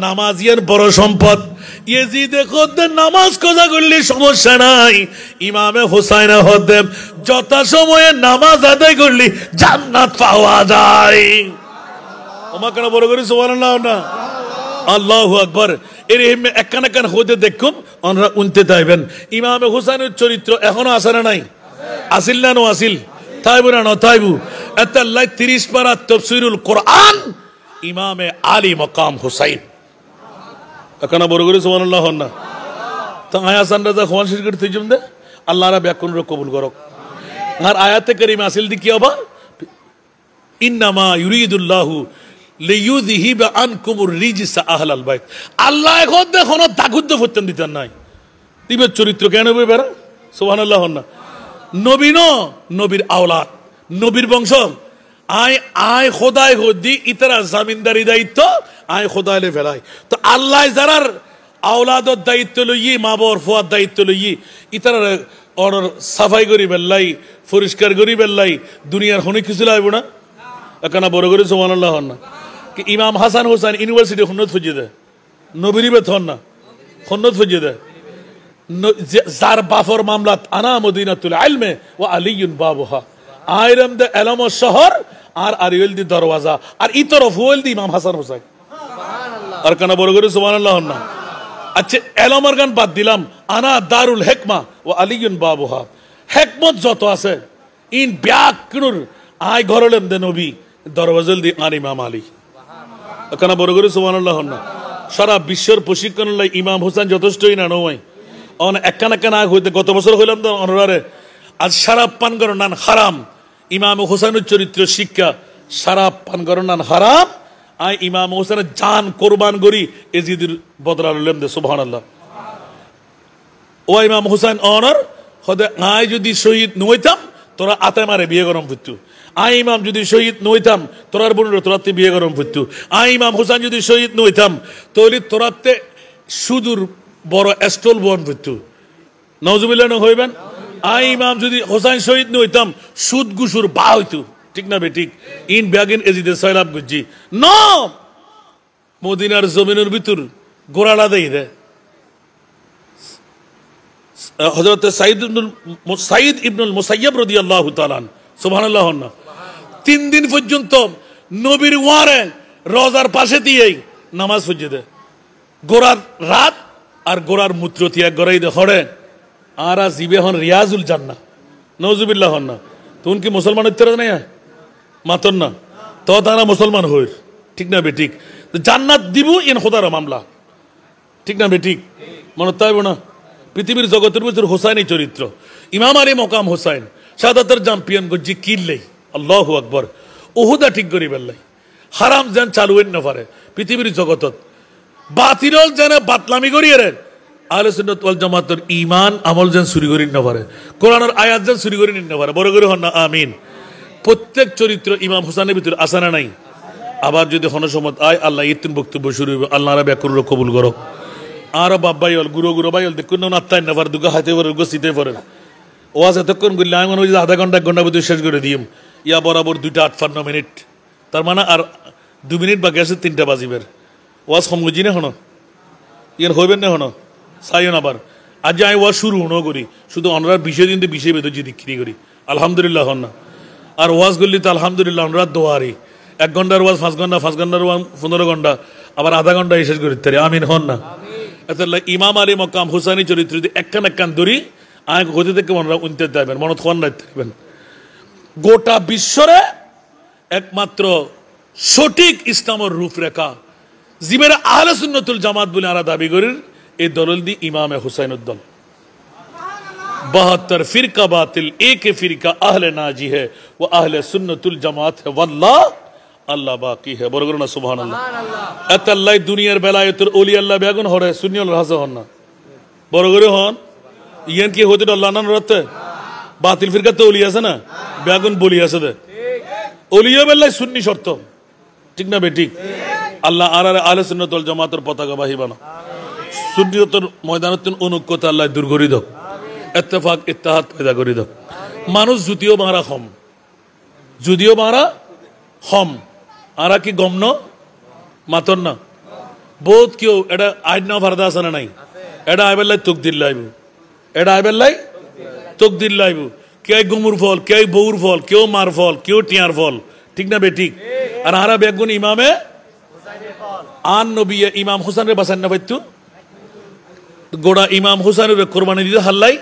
নামাজিয়ার বড় সম্পদ ইয়েজিদে খোদে নামাজ কাজা করলে সমস্যা নাই ইমামে হুসাইন হতে যথা সময়ে নামাজ আদায় করলে জান্নাত পাওয়া যায় ওমা কেন বড় করে সুবহানাল্লাহ না আল্লাহু আকবার এর একখান একখান হতে দেখুন আমরা উনতে তাইবেন ইমামে হুসাইনের চরিত্র এখনো আছে না নাই আসিল না নো আসিল তাইবু না ন তাইবু আল্লাহ 30 পারা তাফসীরুল কোরআন ইমামে আলী মাকাম হুসাইন এখানে বড় করে সুবহানাল্লাহ না তো আয়াসান রাজা খোয়ান শেষ করতে জমদে আল্লাহরা ব্যাকুন রে কবুল করক আর আয়াতে কারিমা আসিল দি কি হবে ইন্নামা ইউরিদুল্লাহু লিইউযহিবা আনকুমুর রিজসা আহলাল বাইত আল্লাহ এখন দেখোনো দাগুদ্দ ফুতেন দিতেন নাই দিবের চরিত্র কেন হবে বেরা সুবহানাল্লাহ না নবী ন নবীর আওলাদ নবীর বংশ আয় আয় খোদায় হদি ইতারা জামিনদারি দায়িত্ব আয় খোদাইলে ফেলাই তো আল্লাহ যারার আওলাদর দায়িত্ব লইয়ে মা বাবার ফুয়ার দায়িত্ব লইয়ে ইতারা অর্ডার সাফাই করি বেল্লাই পরিষ্কার করি বেল্লাই দুনিয়ার হনে কিছু লাগবে না এখানে বড় করে সুবহানাল্লাহ না কি ইমাম হাসান হোসেন ইউনিভার্সিটি হন্নত ফুজিয়ে দেয় নবীরই বেতন না হন্নত ফুজিয়ে দেয় যার বাফর মামলাত আনা মদিনাতুল ইলমে ওয়া আলিয়ুন বাবুহা আইরাম দে এলম শহর আর আরিয়েল দি দরওয়াজা আর ই তরফ হইল দি ইমাম হাসান হোসেন আর কানা বড় করে সুবহানাল্লাহ না আচ্ছা এলমের গান বাদ দিলাম আনা দারুল হিকমা ওয়া আলিয়ুন বাবুহা হিকমত যত আছে ইন ব্যাকরুর আই ঘরলেম দে নবী দরওয়াজাল দি আর ইমাম আলী কানা বড় করে সুবহানাল্লাহ না সারা বিশ্বের প্রশিক্ষণ লাই ইমাম হোসেন যথেষ্টই না নয় অন একখান একখান আগ হইতে গত বছর হইলাম তো অনরারে আজ শরাব পান করার নান হারাম ইমাম হোসেনের চরিত্র শিক্ষা শরাব পান করার নান হারাম আই ইমাম হোসেনের জান কোরবান করি এজিদের বদলা লইলাম দে সুবহানাল্লাহ ও ইমাম হোসেন অনর হদে আই যদি শহীদ নইতাম তোরা আতে মারে বিয়ে গরম ফুটু আই ইমাম যদি শহীদ নইতাম তোরার বোনের তোরাতে বিয়ে গরম ফুটু আই ইমাম হোসেন যদি শহীদ নইতাম তাহলে তোরাতে সুদূর বড় স্টল বন ফুটু নওজুবিল্লাহ না হইবেন আই ইমাম যদি হোসেন শহীদ নইতাম সুদ গুসুর বা হইতো ঠিক না বে ঠিক ইন ব্যাগিন এজিদে সয়লাব গুজি ন মদিনার জমিনের ভিতর গোড়ালা দেই দে হযরত সাইদ ইবনুল মুসাইয়্যিব রাদিয়াল্লাহু তাআলা সুবহানাল্লাহ না 3 দিন পর্যন্ত নবীর ওয়ারে রোজার পাশে দিয়েই নামাজ পড়ে দে গোড়ার রাত আর গোড়ার মূত্র ত্যাগ করাই দে হড়ে আর জিবে হন রিয়াজুল জান্নাহ নওজুবিল্লাহ না তুন কি মুসলমান হইতে নাই মাতন না তো তারা মুসলমান হইর ঠিক না বে ঠিক জান্নাত দিব ইন খোদার মামলা ঠিক না বে ঠিক মনে তাইব না পৃথিবীর জগতের ভিতর হোসাইনি চরিত্র ইমাম আলী মকাম হোসাইন শাহাদাতের চ্যাম্পিয়ন গজ্জি কিল্লেই আল্লাহু আকবার উহুদা ঠিক করি বেল্লাই হারাম যেন চালু হইন না পারে পৃথিবীর জগতত বাতিল যেন বাতলামি করি রে আহলে সুন্নাত ওয়াল জামাতের ঈমান আমল যেন চুরি করি না পারে কোরআনের আয়াত যেন চুরি করি না পারে বড় করে হন না আমিন প্রত্যেক চরিত্র ইমাম হোসেনের ভিতর আছে না নাই আবার যদি হন সমত আয় আল্লাহ ইতিন বক্তব্য শুরু হইবে আল্লাহরা ব্যাকুর কবুল করো আরো বাব্বাই হল গুরু গুরু ভাই হল দেখুন না আত্মাই না পারে দুগা হাতে পরে সিতে পড়ে ওয়াজ এতক্ষণ করলে আমি মনে হয় আধা ঘন্টা 1 ঘন্টা ভিতরে শেষ করে দিম ইয়া বরাবর 2:58 মিনিট তার মানে আর 2 মিনিট বাকি আছে 3টা বাজিবের ওয়াজ সমুজি না হনো ইয়ার হইবেন না হনো চাইও না আবার আজ আমি ওয়াজ শুরু হনো করি শুধু আমরা বিষয় দিন বিষয় বেদ যদি বিক্রি করি আলহামদুলিল্লাহ হন না আর ওয়াজ করলি তো আলহামদুলিল্লাহ আমরা দোয়ারি 1 ঘন্টার ওয়াজ 5 ঘন্টা 5 ঘন্টার ওয়াজ 15 ঘন্টা আবার আধা ঘন্টা শেষ করে দিতে আমিন হন না এত ইমাম আলী মকাম হুসাইনি চরিত্র যদি একখান ধরি আয় হতে থেকে মনে উনতে দেবেন মনে ফোন রাখতে দেবেন গোটা বিশ্বরে একমাত্র সঠিক ইসলামের রূপরেখা জিমের আহলে সুন্নাতুল জামাত বলে আরা দাবি করেন এই দলল দি ইমামে হুসাইনের দল 72 ফিরকা বাতিল এক ফিরকা আহলে নাজি है वो আহলে সুন্নাতুল জামাত है वल्लाह আল্লাহ বাকি है বড় করুন সুবহানাল্লাহ আতাল্লাহ দুনিয়ার বেলায়েতুল ওলি আল্লাহ বেগুন হরে সুন্নিউল হাসান হন না বড় করে হন ইয়ান কি হতে আল্লাহ না রতে বাতিল ফিরকা তো ওলি আছে না বেগুন বলি আছে দে ওলিয়া বেলায় সুন্নি শর্ত ঠিক না বে ঠিক আল্লাহ আর আহলে সুন্নাতুল জামাতের পতাকা বাহি বানা সুন্নিয়তের ময়দানতুন অনুকূলতা আল্লাহ দূর করি দাও ইত্তেফাক ইত্তেহাদ পয়দা করি দাও মানুষ যদিও মারা হম আরা কি গমন মাতন না বহুত কেউ এটা আইন না ফারদা আছে না নাই এটা আইবেল্লাই তকদির লাইব এটা আইবেল্লাই তকদির লাইব কে গুমুর ফল কে বউর ফল কেউ মার ফল কেউ টিয়ার ফল ঠিক না বে ঠিক আর আরা বেগুন ইমামে আন নবী ইমাম হুসাইনের বাসান না পাইতো গোড়া ইমাম হুসাইনের কোরবানি দিতে হাল্লাই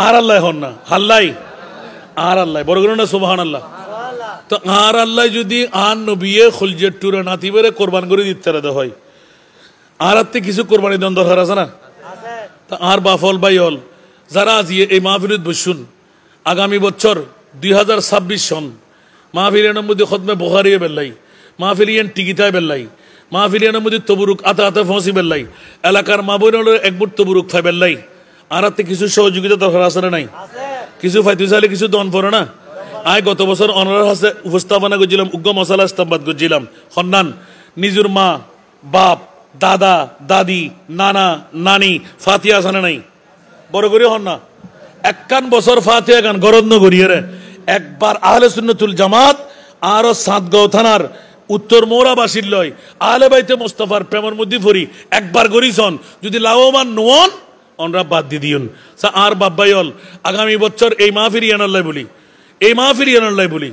আর আল্লাহ হন না হাল্লাই আর আল্লাহ বড় করুন না সুবহানাল্লাহ তো আর আল্লাহ যদি আন নবী খুলজের টুরে নাতিবেরে কোরবান করে দিতে রাদা হয় আর আত্তে কিছু কোরবানি দেন দরকার আছে না তা আর বাফল বাইল যারা আজ এই মাহফিলত বসুন আগামী বছর 2026 সন মাহফিলের মধ্যে খতমে বুখারী বেল্লাই মাহফিলিয়ান টিকিটায় বেল্লাই মাহফিলিয়ানের মধ্যে তবরুক আতা ফসি বেল্লাই এলাকার মা বোন এক মুঠ তবরুক ফাই বেল্লাই আর আত্তে কিছু সহযোগিতা দরকার আছে না নাই কিছু ফাইতে চাইলে কিছু দন পড়ে না আয় গত বছর অনার হাসে উপস্থাপনা করছিলাম উগ্র মশালা ইস্তাবাদ করছিলাম সন্ধান নিজের মা বাপ দাদা দাদি নানা নানি ফাতিয়া আছে না নাই বড় করে হন না 51 বছর ফাতিয়া গান গরদ নগরীয় একবার আহলে সুন্নাতুল জামাত আর সাতগাঁও থানার উত্তর মৌরাবাসীর লয় আহলে বাইতে মোস্তফার প্রেমের মধ্যে পড়ি একবার গরিছন যদি লাভবান নন অনরা বাদ দি দিউন আর বাব্বাইল আগামী বছর এই মাহফিল আনাল্লাই বলি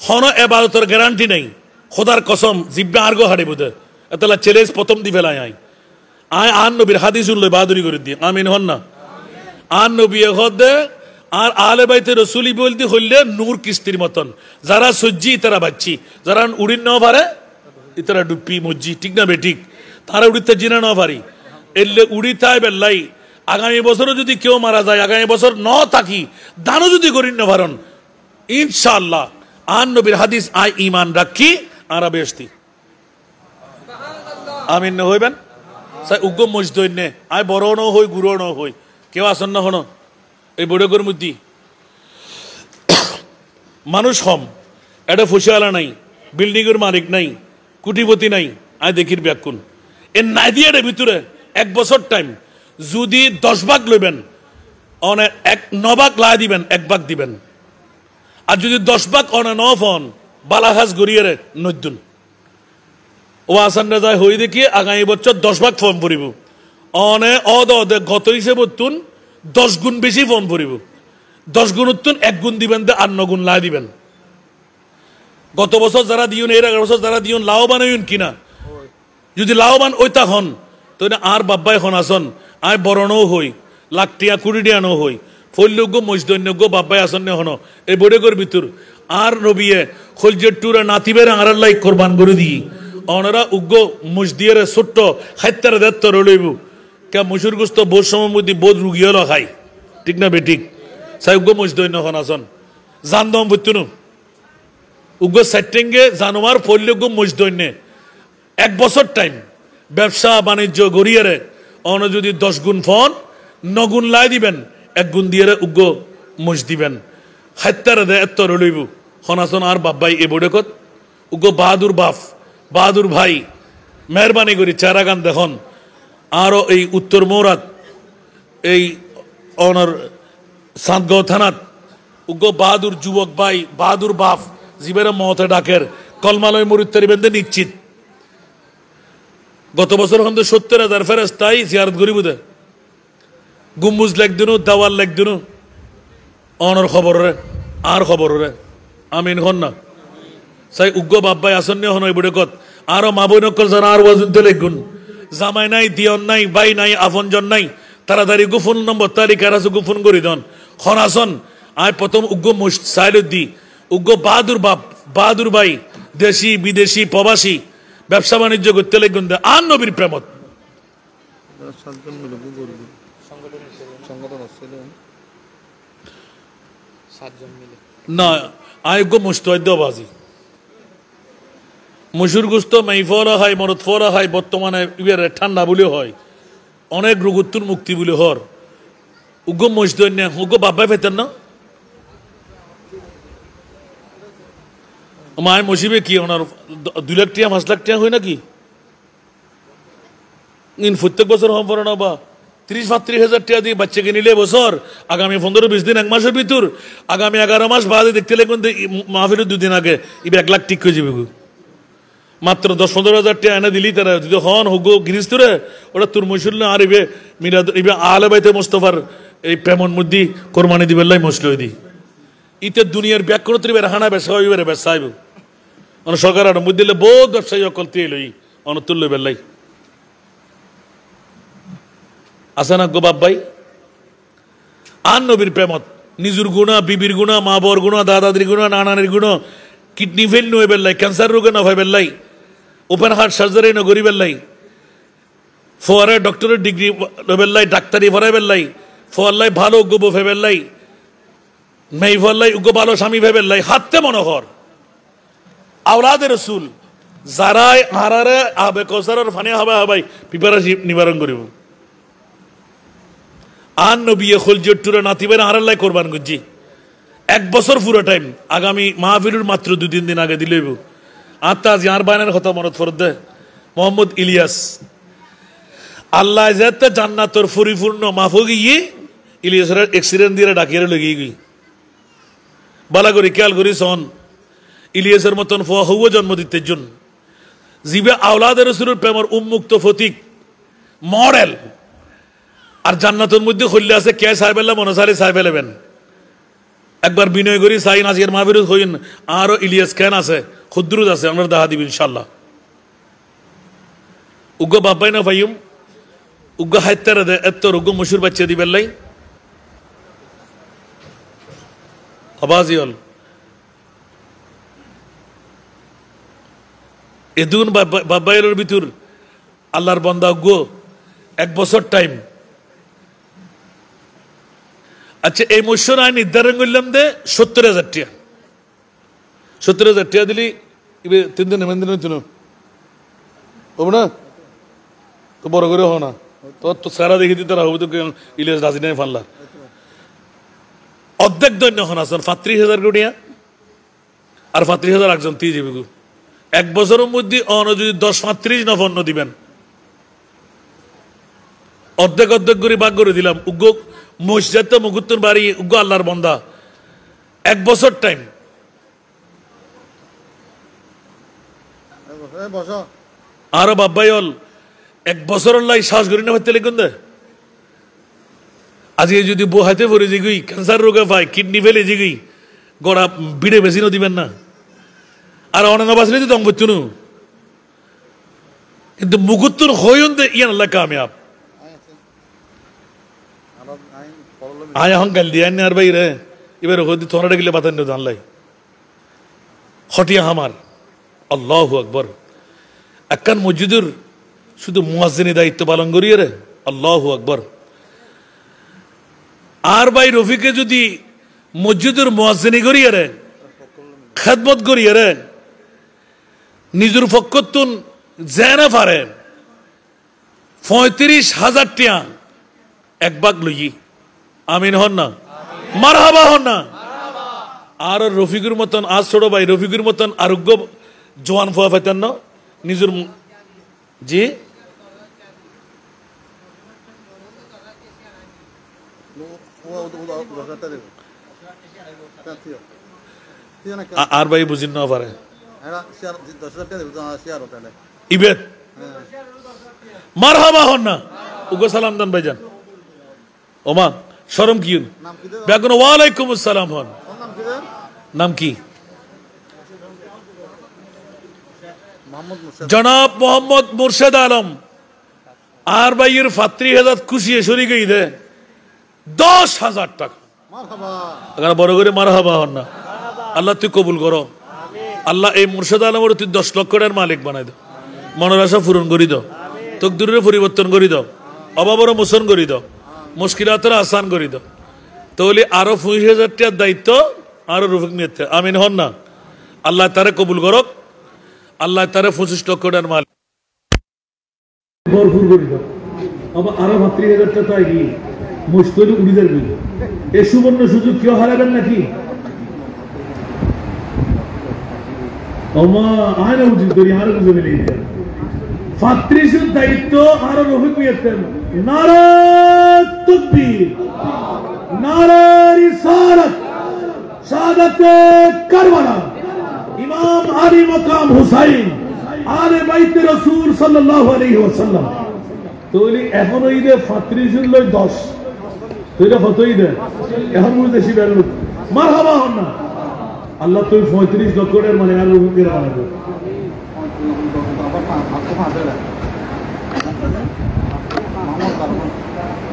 হন এবাদতের গ্যারান্টি নাই খোদার কসম জিব্বা আরগো হাড়ে বোধ এতলা চ্যালেঞ্জ প্রথম দি ফেলায় আয় আন নবীর হাদিস উল্লয় বাহাদুরি করে দিয়ে আমিন হন না আন নবী দে আর আহলে বাইতে রসুলি বলতে হইলে নূর কিস্তির মতন যারা সজ্জি তারা বাচ্চি যারা উড়িন ন পারে ইতারা ডুপি মজ্জি ঠিক না বে ঠিক তারা উড়িতে জিনা ন পারি এলে উড়িতায় বেল্লাই আগামী বছরও যদি কেউ মারা যায় আগামী বছর ন থাকি দানও যদি করিন না পারন ইনশাআল্লাহ আন নবীর হাদিস আয় ইমান রাখি আর বেশতি আমিন না হইবেন সাই উগ্র মজদৈন নে আয় বড় ন হই গুরু ন হই কেউ আসন না হন এই বড়গর মধ্যে মানুষ হম এটা ফুসিয়ালা নাই বিল্ডিং এর মালিক নাই কুটিপতি নাই আয় দেখির ব্যাকুন এর নাই দিয়ে ভিতরে 1 বছর টাইম যদি 10 ভাগ লইবেন অনে 9 ভাগ লাই দিবেন 1 ভাগ দিবেন আর যদি 10 ভাগ অনে 9 ফন বালাহাস গড়িয়ে নদ্দুন ও আসান যায় হই দেখি আগামী বছর 10 ভাগ ফর্ম পড়িব অনে গত হিসেবে তুন 10 গুণ বেশি ফর্ম পড়িব 10 গুণ উত্তুন 1 গুণ দিবেন আর 9 গুণ লাই দিবেন গত বছর যারা দিউন এর আগের বছর যারা দিউন লাভবান হইন কিনা যদি লাভবান ওইটা হন তো আর বাব্বাই হন আসন আয় বরণও হই লাখটিয়া কুড়িটিয়ানো হই ফৈল্যজ্ঞ মজদৈন্যজ্ঞ বাব্বাই আসন হন এই বড়েগর ভিতর আর নবিয়ে খলজের টুরে নাতিবের আড়াল্লাই কোরবান করে দিই অনারা উগ্র মজদিয়ের ছোট্ট খাইতার দায়িত্ব রইব কে মুসুর গোস্ত বোধ সময় মধ্যে বোধ রুগী হলো খাই ঠিক না বেঠিক সাই উগ্র মজদৈন্য হন আসন জান দম বুঝতুনু উগ্র সাইটেঙ্গে জানোয়ার ফৈল্যজ্ঞ মজদৈন্যে 1 বছর টাইম ব্যবসা বাণিজ্য গড়িয়ে অন যদি 10 গুণ ফোন 9 গুণ লাই দিবেন 1 গুণ দিয়ে উগ্র মজ দিবেন খাইতার দায়িত্ব রইব হনাসন আর বাব্বাই এ বড়েকত উগ্র বাহাদুর বাপ বাহাদুর ভাই মেহরবানি করি চারাগান দেখুন আরও এই উত্তর মৌরাত এই অনর সাতগাঁও থানাত উগ্র বাহাদুর যুবক ভাই বাহাদুর বাপ জীবের মতে ডাকের কলমালয় মরিত্তারি বেঁধে নিশ্চিত গত বছর হন 70,000 ফেরেশতাই জিয়ারত করি বুধে গুম্বুজ লেখ দিনু দাওয়াল লেখ দিনু অনর খবর রে আর খবর রে আমিন হন না সাই উগ্র বাব্বাই আসন্ন হন ওই বুড়ে কত আরো মা বই নকল যারা আর ওয়াজুদ্দে লেখুন জামাই নাই দিয়ন নাই বাই নাই আফনজন নাই তাড়াতাড়ি গুফোন নম্বর তালিকার আছে গুফোন করি দন খন আসন আয় প্রথম উগ্র সাইলুদ্দি উগ্র বাহাদুর বাপ বাহাদুর ভাই দেশি বিদেশি প্রবাসী ব্যবসা বাণিজ্য করতে লেগুন আর নবীর প্রেমত না আয়োগ্য মুস্তবাজি মুসুর গুস্ত মেইফরা হয় মরদ ফরা হয় বর্তমানে ঠান্ডা বলে হয় অনেক রোগত্তুর মুক্তি বলে হর উগ্র মসজিদ উগ্র বাব্বাই ফেতেন না মায়ের মসিবে কি ওনার 2 লাখ টাকা 5 লাখ টাকা হয় নাকি প্রত্যেক বছর হম পড়ে না বা 30-35,000 টাকা দিয়ে বাচ্চাকে নিলে বছর আগামী 15-20 দিন 1 মাসের ভিতর আগামী 11 মাস বাদে দেখতে লেগুন মাহফিলের 2 দিন আগে 1 লাখ ঠিক হয়ে যাবে মাত্র 10-15,000 টাকা এনে দিলি তারা যদি হন হুগো গিরিস্তরে ওটা তোর মসুল না আর মিরাদ আলে বাইতে মোস্তফার এই প্রেমন মধ্যে কোরবানি দিবে লাই মসলই দি ইতে দুনিয়ার ব্যাকরণ ত্রিবের হানা ব্যবসা হইবে ব্যবসা হইব অন সরকার আর মধ্যে দিলে বহুত ব্যবসায়ী অকল তে লই অনতুল্য বেলাই আসানা গো বাব্বাই আন নবীর প্রেমত নিজুর গুণা বিবির গুণা মা বর গুণা দাদাদির গুণা নানানির গুণা কিডনি ফেল নয় বেলাই ক্যান্সার রোগে না হয় বেলাই ওপেন হার্ট সার্জারি না করি বেলাই ফোয়ারে ডক্টরের ডিগ্রি বেলাই ডাক্তারি ভরাই বেলাই ফোয়াল্লাই ভালো উগ্র ফে বেলাই মেই ফোয়াল্লাই উগ্র ভালো স্বামী ভে বেলাই হাতে মনোহর আওলাদে রসুল যারাই হারারে আবে কৌসারের ফানি হাবা হাবাই পিপারাশি নিবারণ করিব আন নবী খোল জট্টুরে নাতিবের হারাল্লাই কোরবান গুজি 1 বছর পুরো টাইম আগামী মাহফিলুর মাত্র 2-3 দিন আগে দিলেইব আত্মা যার বায়নের কথা মনত ফরদে মোহাম্মদ ইলিয়াস আল্লাহ যাতে জান্নাতর পরিপূর্ণ মাফ গিয়ে ইলিয়াসের এক্সিডেন্ট দিয়ে ডাকিয়ে লেগে গই বালা করি খেয়াল করি সন ইলিয়াসের মতন ফোয়া হৌয়া জন্ম দিতে জন্য জিবে আওলাদের রসুলের প্রেমর উন্মুক্ত ফতিক মডেল আর জান্নাতের মধ্যে খুললে আছে কে সাহেবেল্লা মনে সারে সাহেবেলেবেন একবার বিনয় করি সাই নাজির মাহফিরুজ হইন আরো ইলিয়াস কেন আছে খুদ্রুজ আছে আমরা দেখা দিব ইনশাল্লাহ উগ্র বাব্বাই না ভাইম উগ্র হাইতারে দে এত উগ্র মশুর বাচ্চা দিবেন লাই আবাজি হল এদুন বাব্বাইয়ের ভিতর আল্লাহর বন্দা উগ্র 1 বছর টাইম আচ্ছা এই মৎস্য আইন নির্ধারণ করলাম দে 70,000 টাকা 70,000 টাকা দিলি 3 দিন মেন দিন তুলো হবো না তো বড় করে হো না তো সারা দেখি দিতে হবে তো ইলিয়াস রাজি নাই ফানলা অর্ধেক দৈন্য হন আসন 35,000 কোটিয়া আর 35,000 একজন দিয়ে যাবে 1 বছরের মধ্যে অন যদি 10-35 নফন্য দিবেন অর্ধেক অর্ধেক করে ভাগ করে দিলাম উগ্র মসজিদ তো মুকুত্তুর বাড়ি উগ্র আল্লাহর বন্দা 1 বছর টাইম আরো বাব্বাই হল 1 বছর লাই শ্বাস করি না হইতে লিখুন দে আজকে যদি বউ হাতে পড়ে যেগুই ক্যান্সার রোগে পাই কিডনি ফেলে যেগুই গড়া বিড়ে বেশি না দিবেন না আর অনেক বাসলে তো দম করছো কিন্তু মুকুত্তুর হইন দে ইয়ান আল্লাহ কামিয়াব আয় এখন গাল দিয়ে আর ভাই রে এবার হদি থোড়া গেলে বাতান জানলাই হটিয়া হামার আল্লাহু আকবার একখান মসজিদের শুধু মুয়াজ্জিনের দায়িত্ব পালন করিয়ে রে আল্লাহু আকবার আর ভাই রফিকে যদি মসজিদের মুয়াজ্জিনি করিয়ে রে খেদমত করিয়ে রে নিজের ফকতুন জেনা পারে 35,000 টাকা 1 ভাগ লই আমিন হন না মারহাবা হন না আর রফিকুর মতন আজ ছোট ভাই রফিকুর মতন আরোগ্য জোয়ান ফুয়া ফেতেন না নিজের জি আর ভাই বুঝিন না পারে ইবেদ মারহাবা হন না উগো সালাম দান ভাইজান ওমা শরম কি বেগুন ওয়ালাইকুম আসসালাম হন নাম কি জনাব মোহাম্মদ মুর্শেদ আলম আর ভাইয়ের 35,000 খুশি শরীক দে 10,000 টাকা বড় করে মারহাবা হন না আল্লাহ তুই কবুল করো আল্লাহ এই মুর্শেদ আলমের তুই 10 লক্ষ টাকার মালিক বানাই দাও মনের আশা পূরণ করি দাও তকদিরের পরিবর্তন করি দাও অভাবের মোচন করি দাও মুশকিলাতের আসান করি দাও তাহলে আরো 20,000 টাকার দায়িত্ব আরো রুফিক নিতে আমিন হন না আল্লাহ তারে কবুল করক আল্লাহ তারে 25 লক্ষ টাকার মালিক ভরপুর করি দাও আবার আরো 30,000 টাকা এগিয়ে মুশকিল উড়ি যাবে এই সুবর্ণ সুযোগ কেউ হারাবেন নাকি ওমা আয়না উচিত করি আরো বুঝে মিলে দিতেন 35 দায়িত্ব আরো রফিক নিয়েছেন নারে তাকবীর নারে রিসালাত শাহাদাতে কারবালা ইমাম আলী মাকাম হুসাইন আলে বাইতে রাসূল সাল্লাল্লাহু আলাইহি ওয়াসাল্লাম তাহলে এখনো ঈদে 35 লই 10 তুইটা কত ঈদে এখন বুঝতে শিবের লোক মারহাবা হন না আল্লাহ তুই 35 লক্ষ টাকার মানে আর রুপির বানাবো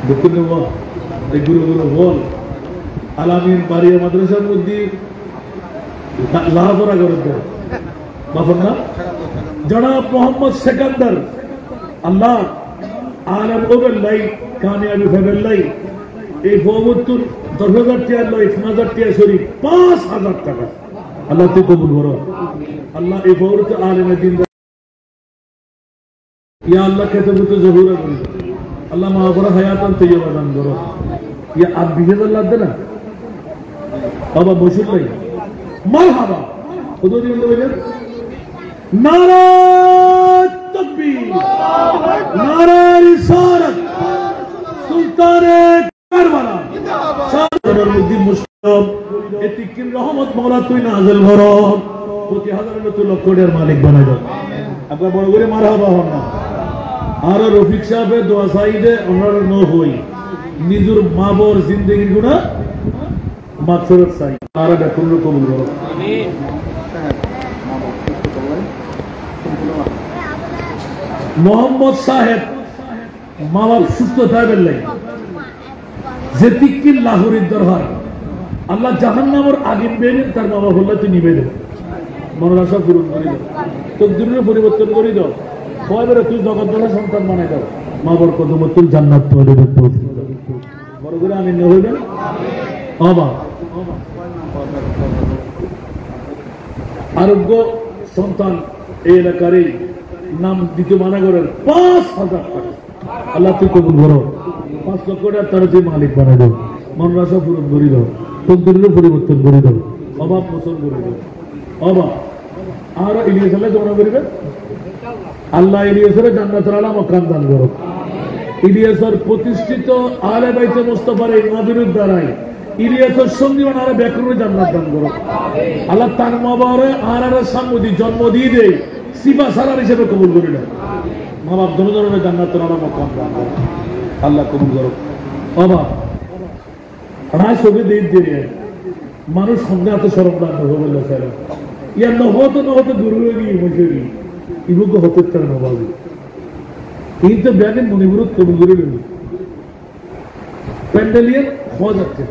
দেখুন এই গুরু গুরু বল আলামিন বাড়িয়া মাদ্রাসার মধ্যে লাহাপড়া করে দেয় বাপর না জনাব মোহাম্মদ সেকান্দার আল্লাহ আলম ওবেল্লাই কামিয়াবি ফেবেল্লাই এই 10,000 টাকা লয় 1,000 টাকা শরীফ 5,000 টাকা আল্লাহ তুই কবুল করো আল্লাহ এই ফওরত আলেমে দিন ইয়া আল্লাহ কেতবুত জহুরা করি আল্লাহ মাহবুরা হায়াতান তৈয়বা দান করো ইয়া আর 20,000 লাগবে না বাবা বসুর লাই মারহাবা কত দিন বলেন নারে তাকবীর নারে রিসালাত সুলতানে কারবালা সাদরের মধ্যে মুসলিম এতিকিন রহমত মাওলা তুই নাযিল করো প্রতি হাজারের মতো লক্ষ টাকার মালিক বানাই দাও আপনারা বড় করে মারহাবা হন না আর রফিক সাহেবের দোয়া চাইদে ওনার ন হই নিজের মা বর জিন্দেগির গুনাহ মাগফিরাত চাই আর দেখুন কবুল করো আমিন মোহাম্মদ সাহেব মা বাপ সুস্থ থাকবেন লাই যেতিকি লাহোরের দরবার আল্লাহ জাহান্নামের আগে বেরে তার মা বাপ হল্লা তুই নিবে দেব মনের আশা পূরণ করে দাও তকদিরের পরিবর্তন করে দাও কয়বারে তুই জগৎ সন্তান বানাই দাও মা বাবার কদম তুই জান্নাত তৈরি বড় করে আমি নিয়ে হইবেন বাবা আরোগ্য সন্তান এই এলাকারই নাম দিতে মানা করেন 5,000 টাকা আল্লাহ তুই কবুল করো 5 লক্ষ টাকা তার যে মালিক বানাই দাও মনের আশা পূরণ করে দাও তকদিরের পরিবর্তন করে দাও অভাব মোচন করে দাও অভাব আর ইলিয়াস আল্লাহ তোমরা করবে আল্লাহ ইলিয়াসের জান্নাতের আলা মাকাম দান করো ইলিয়াসের প্রতিষ্ঠিত আলে বাইতে মুস্তাফার এই নবীর দ্বারাই ইলিয়াসের সঙ্গীবান আর ব্যাকরণে জান্নাত দান করো আল্লাহ তার মা বাবারে আর সামুদি জন্ম দিয়ে দেয় সিফা সালার হিসেবে কবুল করে নাও মা বাপ ধরে জান্নাতের আলা মাকাম দান করো আল্লাহ কবুল করো বাবা রায় সবে দিয়ে মানুষ সন্ধ্যা হাতে সরব দান হবে স্যার ইয়ার নহতে দূর হয়ে গিয়ে বসে গিয়ে ইবুকে হতে চায় না বাবু এই তো ব্যাগের মনিবুরত কবুল করে নেব প্যান্ডেলিয়ার হওয়া যাচ্ছে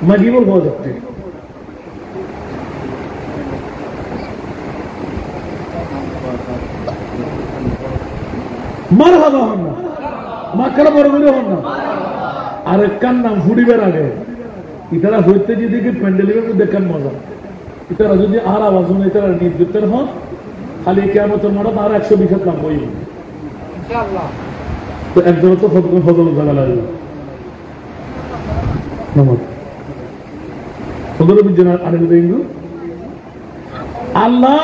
মাগিবল হওয়া যাচ্ছে মার হাবা হন না মাখারা বড় করে হন না আর কার নাম ফুডিবার আগে ইতারা হইতে যদি প্যান্ডেলিয়ার মধ্যে কান মজা ইতারা যদি আর আওয়াজ হয় ইতারা নির্দিতের হন খালি কিয়ামতের মাঠে আর 120 লাখ বই তো একজন তো ফজল জায়গা লাগবে আল্লাহ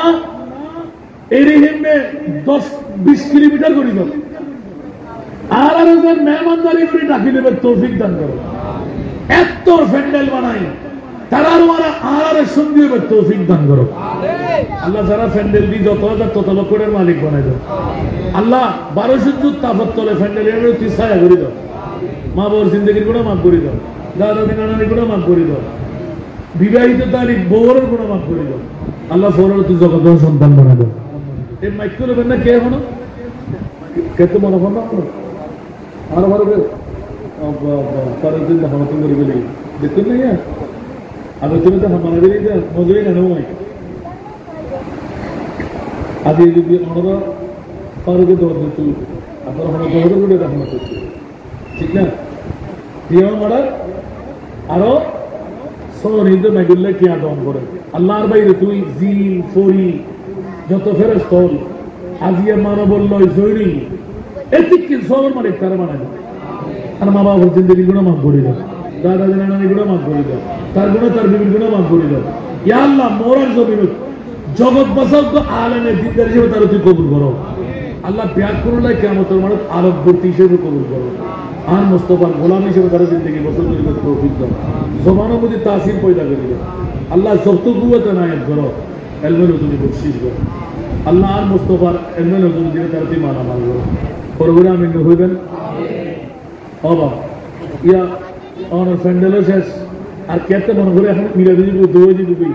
এই হিমনে 10-20 কিলোমিটার করি দাও আর আরেকজন মেহমানদারি করে ডাকি দেবে তৌফিক দান করো এত প্যান্ডেল বানাই তারা আর সঙ্গী হবে তৌফিক দান করো আল্লাহ যারা প্যান্ডেল দিয়ে যত হাজার তত লক্ষের মালিক বানাই দাও আল্লাহ 1200 তাপত তলে প্যান্ডেলের ছায়া করে দাও মা বাবার জিন্দগির গুণা মাফ করে দাও দাদা নানানির গুণা মাফ করে দাও বিবাহিত তারিখ বউরের গুণা মাফ করে দাও আল্লাহ ফোরের তুই জগৎ সন্তান বানাই দাও এই মাইক করবেন না কে এখনো কে তো মনে হয় না আর ভালো পরের দিন দেখা মতন করে গেলি দেখতেন না ইয়া আগে তুমি তো হামানা বেরিয়ে যা মজুরি না নয় আগে যদি আমরা পারকে দৌড় দিত আপনার হলো দৌড় করে দেখা মতো ঠিক না দিয়ে আমরা আরো সরিদ মেগুল্লে কি আদম করে আল্লাহর বাইরে তুই জিন ফরি যত ফেরেশত হল আজিয়া মানব বলল জয়রি এতিক সবার মালিক তারা বানায় আর মা বাবার জিন্দগির গুণা মাফ করে দাও দাদা নানানির গুণা মাফ করে দাও তার গুণা তার বিবির গুণা মাফ করে দাও ইয়া আল্লাহ মোরার জমিন জগৎ বাসাও তো আলেমের দিনদার হিসেবে তারা তুই কবুল করো আল্লাহ ব্যাগ করলে কিয়ামতের মাঠে আরববর্তী হিসেবে কবুল করো আর মুস্তাফার গোলাম হিসেবে তারা জিন্দগি বসত করে তৌফিক দাও জবানের মধ্যে তাসির পয়দা করে দাও আল্লাহ যত কুওয়াত নায়াত করো এলমের তুমি বকশিশ করো আল্লাহ আর মুস্তাফার এলমের তুমি দিলে তারা তুই মানা মাল করো পরবরে আমি হইবেন অবা ইয়া আমার ফ্যান্ডেলও শেষ আর কেতে মনে করে এখন মিলা দিদি দৌড়ে দিবি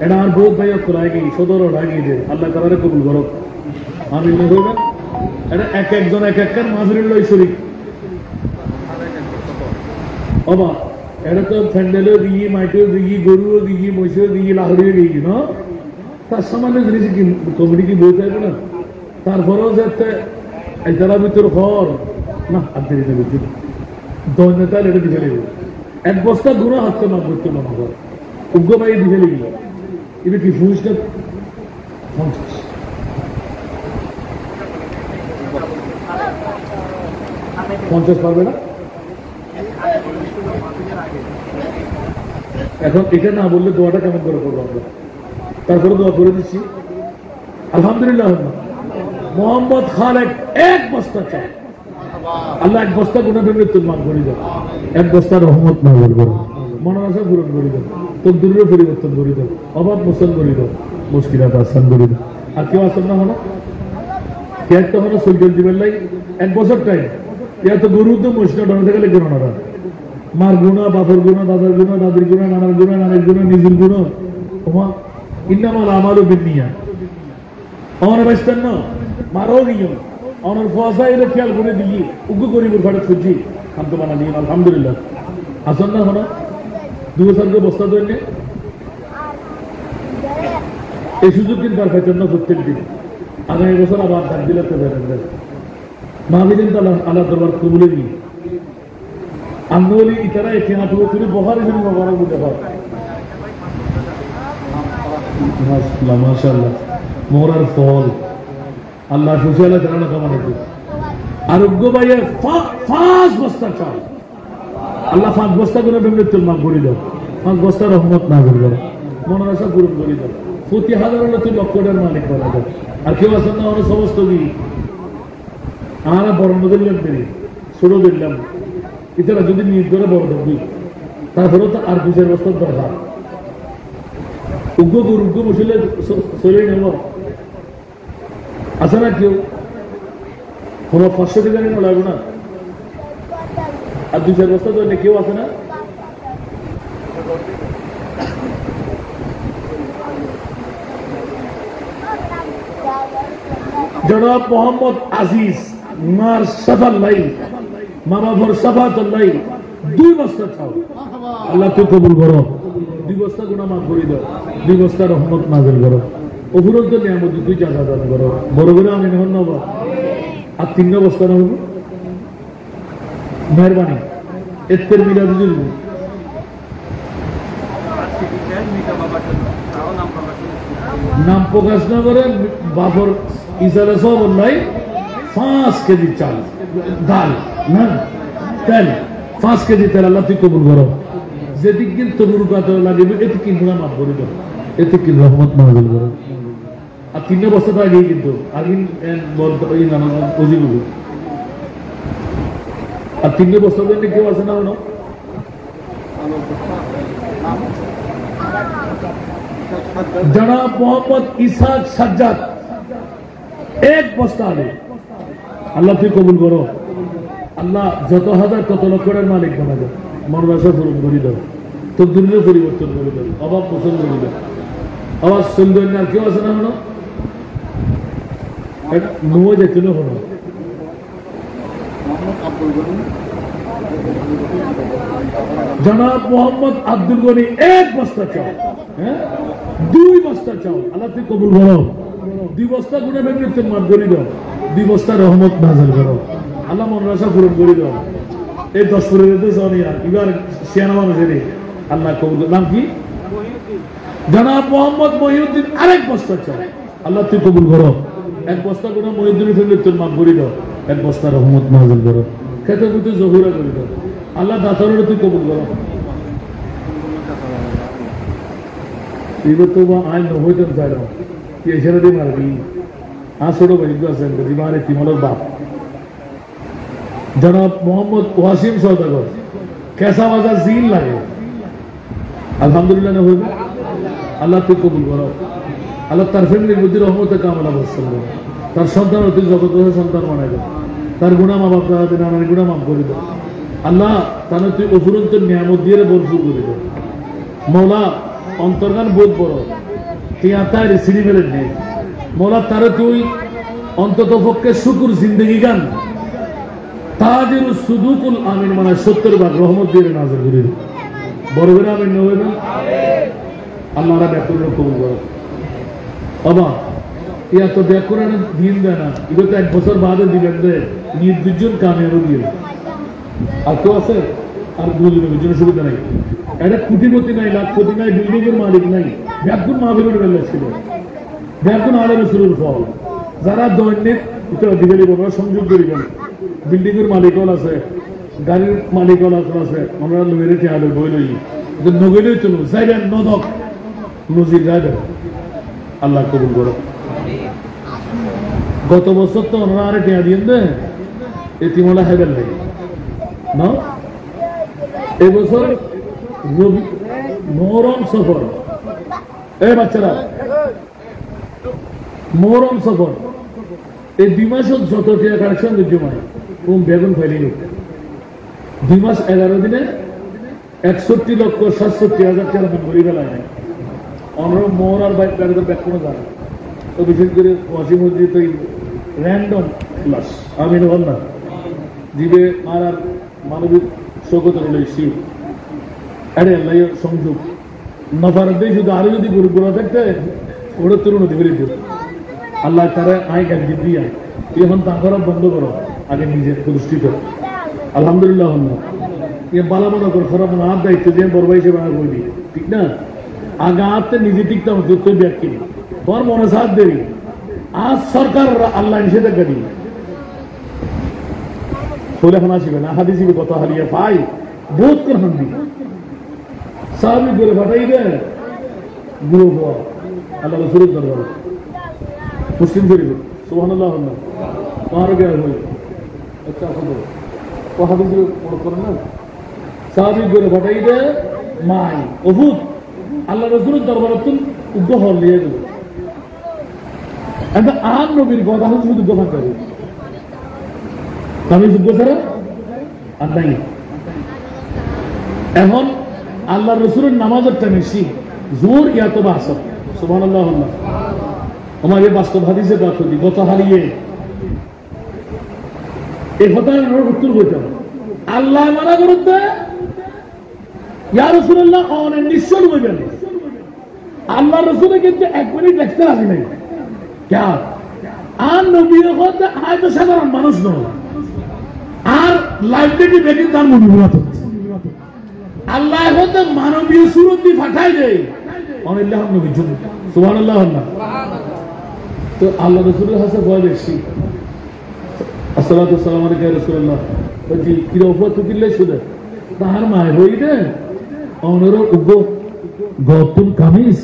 এটা আর বহুত ভাই তোলাই গিয়ে সদরও লাগিয়ে দে আল্লাহ তালারে কবুল করো আমি হইবেন এটা এক একজন এক একখান মাঝরিল শরীর অবা এটা তো ফ্যান্ডেলও দিয়ে মাইটেও দিয়ে গরুও দিয়ে মহিষেও দিয়ে লাহড়িও দিয়ে না তার সামান্য জিনিস কি কমিটি কি বই থাকবে না তারপরেও যাতে যারা ভিতর হর না আর দেরিতে বুঝি দৈন্যতা এটা দিতে লাগবে এক বস্তা গুণা হাতে মাফ করতে মনে করে উগ্র ভাই দিতে লাগবে এটা কি ফুসটা 50 পারবে না এখন এটা না বললে দোয়াটা কেমন করে করবো আমরা তারপরে দোয়া করে দিচ্ছি আলহামদুলিল্লাহ মোহাম্মদ খালেক এক বস্তা চাই আল্লাহ এক বস্তা গুণা ফেলে তোর মান করে দাও এক বস্তা রহমত না বলবো মনের আশা পূরণ করে দাও তোর দূরের পরিবর্তন করে দাও অভাব মোচন করে দাও মুশকিলাত আসান করে দাও আর কেউ আসেন না হলো কে একটা হলো সৈকল দিবেন লাই 1 বছর টাইম ইয়া তো গরু তো মশলা ডরা থেকে লেগে না মার গুণা বাপর গুণা দাদার গুণা দাদির গুণা নানার গুণা নানের গুণা নিজের গুণা ওমা ইন্নামাল আমালু বিন্নিয়াত আমার বাইস্তান না মারো নিয়ম আমার ফসা এর খেয়াল করে দিই উগ্র গরিবের ঘরে খুঁজি আমি তো বানা দিই আলহামদুলিল্লাহ আসন না হলো 2 বস্তা ধরলে এই সুযোগ কিন্তু আর পাইতেন না প্রত্যেক দিন আগামী বছর আবার ডাক দিলে তো বেড়েন মাহবিদিন তো আল্লাহ দরবার কবুলে দিই আন্দোলন ইতারা এখানে হাঁটুয়ে তুলে বহার জন্য বড় বুঝতে পারে মাশাআল্লাহ মোরার ফল আল্লাহ সুশালা জানা কামনা করে আরোগ্য ভাইয়ের 5 বস্তা চাই আল্লাহ 5 বস্তা করে মৃত্যুর মাফ করে দাও 5 বস্তা রহমত না করে দাও মনের আশা পূরণ করে দাও প্রতি হাজার হলে তুই লক্ষটার মালিক বানা দাও আর কেউ আসেন না আমরা সমস্ত দিই আমরা বড় দিলাম দেরি ছোট দিলাম ইতারা যদি নিজ করে বড় দেখবি তারপরেও তো আর 2 বস্তার দরকার উগ্র উগ্র বসলে চলে নেব আছে না কেউ কোনো 500 টাকা নিয়ে লাগবে না আর 2 বস্তা তো কেউ আছে না জনাব মোহাম্মদ আজিজ মার সাফার লাই মা বাবার সাফাত লাই 2 বস্তা চাও আল্লাহ তো কবুল করো 2 বস্তা গুনাহ মাফ করে দাও 2 বস্তা রহমত নাযিল করো উপরন্ত নিয়ামত তুই যা দান করো বড় করে আমি নহন না আর 3 বস্তা না হবো মেহরবানি এতের মিলা দিল নাম প্রকাশ না করে বাপর ইসারা সব নাই 5 কেজি চাল ডাল না তেল 5 কেজি তেল আল্লাহ তুই কবুল করো যেদিক কিন্তু তবুর কথা লাগবে এতে কি গুনাহ মাফ করে দাও এতে কি রহমত নাযিল করো আর 3 বছর আগে কিন্তু আগে এই নানা অজিবুল আর 3 বছর ধরে কেউ আছে না ওনো জনাব মোহাম্মদ ইসাক সাজ্জাদ 1 বস্তা আলু আল্লাহ তুই কবুল করো আল্লাহ যত হাজার কত লক্ষের মালিক বানা দাও মনের আশা পূরণ করে দাও তোর দুর্নীতি পরিবর্তন করে দাও অভাব পছন্দ করে দাও আবার সুন্দর না কেউ আছে না হলো নুয়ে যেতে হলো জনাব মোহাম্মদ আব্দুল গনি 1 বস্তা চাও হ্যাঁ 2 বস্তা চাও আল্লাহ তুই কবুল করো 2 বস্তা গুণে ভেঙে তোর মাফ করে দাও 2 বস্তা রহমত নাযিল করো আল্লাহ মনের আশা পূরণ করে দাও এই 10 ফুলের জনিয়া এবার শিয়ানা মানুষের আল্লাহ কবুল নাম কি জনাব মোহাম্মদ মহিউদ্দিন আরেক বস্তা চাও আল্লাহ তুই কবুল করো 1 বস্তা গুণে মহিউদ্দিনের ফেলে তোর মাফ করে দাও 1 বস্তা রহমত নাযিল করো খেতে বুঝে জহুরা করে দাও আল্লাহ দাতারের তুই কবুল করো এবার তো আইন হইতে চাইলাম কি এসে দিয়ে মারবি ছোট ভাই আছেন দিবারে তিমলের বাপ জনাব মোহাম্মদ ওয়াসিম সওদাগর কেসা বাজার জিল লাগে আলহামদুলিল্লাহ না হইবে আল্লাহ তুই কবুল করো আল্লাহ তার ফ্যামিলির মধ্যে রহমতে কামলা বসছেন তার সন্তান অতি জগৎ সন্তান বানাই দেয় তার গুণা মা বাপ নানার গুণা মাফ করে দেয় আল্লাহ তাহলে তুই অফুরন্ত নিয়ামত দিয়ে ভরপুর করে দেয় মৌলা অন্তর্গান বোধ বড় তার সিঁড়ি ফেলে নেই মৌলা তারে তুই অন্তত পক্ষে শুকুর জিন্দগি গান তাদের সুদুকুল আমিন মানে 70 ভাগ রহমত দিয়ে নাযিল করে বড় করে আমিন নয় না আল্লাহরা ব্যাকুল কবুল করো বাবা ইয়া তো ব্যাকুরের দিন দেয় না এগুলো তো 1 বছর বাদে দিবেন দে নির্দিজন কামেরও দিয়ে আর কেউ আছে আর 2 দিনের জন্য সুবিধা নাই এটা কোটিপতি নাই লাখপতি নাই বিল্ডিং এর মালিক নাই ব্যাকুল মাহফিলের বেলা ছিল ব্যাকুল আলে রসুলের ফল যারা দৈনিক দিবেলি বড় সংযোগ করে গেল বিল্ডিং এর মালিকও আছে গাড়ির মালিকও আছে আমরা লোকের ঠেয়ালে বই লই নগেলেই তো যাইবেন নদক নজির যাইবেন আল্লাহ কবুল করো গত বছর তো ওনারা আরে ঠেয়া দিয়েন দে এতিমলা হেবেন নাই না এবছর মোহরম সফর এই বাচ্চারা মোহরম সফর এই 2 মাস যত টাকা কালেকশন দিতে হয় কোন বেগুন ফেলি 2 মাস 11 দিনে 61,67,000 টাকা বেগুন বেলা নাই আমরা মোহর আর বাইক গাড়িতে ব্যাক কোনো যায় তো বিশেষ করে ওয়াসিম মসজিদ তো র্যান্ডম ক্লাস আমি বল না জীবে আর মানবিক সৌগত রয়েছি আরে আল্লাহ সংযোগ নফার দিয়ে শুধু আরো যদি গুরু থাকতে ওটা তরুণ হতে পেরে আল্লাহ তারা আয় গাড়ি দিয়া এখন তাঁরা বন্ধ করো আগে নিজের প্রতিষ্ঠিত আলহামদুলিল্লাহ বালা মনে করো খারাপ মনে হাত দায়িত্ব দিয়ে বড় ভাই হিসেবে আগে বলবি ঠিক না আগে হাতে নিজে টিকতাম তুই ব্যাখ্যা তোমার মনে সাথ দেরি আজ সরকার আল্লাহ নিষেধাজ্ঞা দিই বলে এখন আসবে না হাদিসি কত হারিয়ে পাই বোধ করে হান্দি স্বাভাবিক বলে ফাটাই দে গুরু হওয়া আল্লাহ রসুলের দরবার মুসলিম শরীফ সুবহানাল্লাহ তোমারও জ্ঞান হই আচ্ছা ও হাদিসি মনে করেন না স্বাভাবিক বলে ফাটাই দে মাই অভূত আল্লাহ রসুলের দরবার তুল উগ্র হল নিয়ে দেবে একটা আর নবীর কথা হচ্ছে শুধু দোকান করে আমি যোগ্য ছাড়া আর নাই এখন আল্লাহ রসুলের নামাজের টাইমে শিখ জোর ইয়াতো বা আসর সুবহানাল্লাহ আমার এই বাস্তব হাদিসে বাস্তবী গত হারিয়ে এই হতায় উত্তর বইতে আল্লাহ মানা করতে ইয়া রাসূলুল্লাহ অনেক নিশ্চয় বইবেন আল্লাহ রসুলে কিন্তু 1 মিনিট দেখতে রাজি নাই কে আর নবীর কথা হয়তো সাধারণ মানুষ নয় আর লাইব্রেরি দেখে তার মনোভাব আল্লাহ হতে মানবীয় সুরত দিয়ে পাঠাই দেয় অনিল্লাহ নবীর জন্য সুবহানাল্লাহ তো আল্লাহ রসুলের হাসে ভয় বেশি আসসালাতু ওয়াসসালামু আলাইকা ইয়া রাসূলুল্লাহ বলছি কিরা উপর তুকিলে শুধু তাহার মায় হই দে অনর উগ্র গতুন কামিজ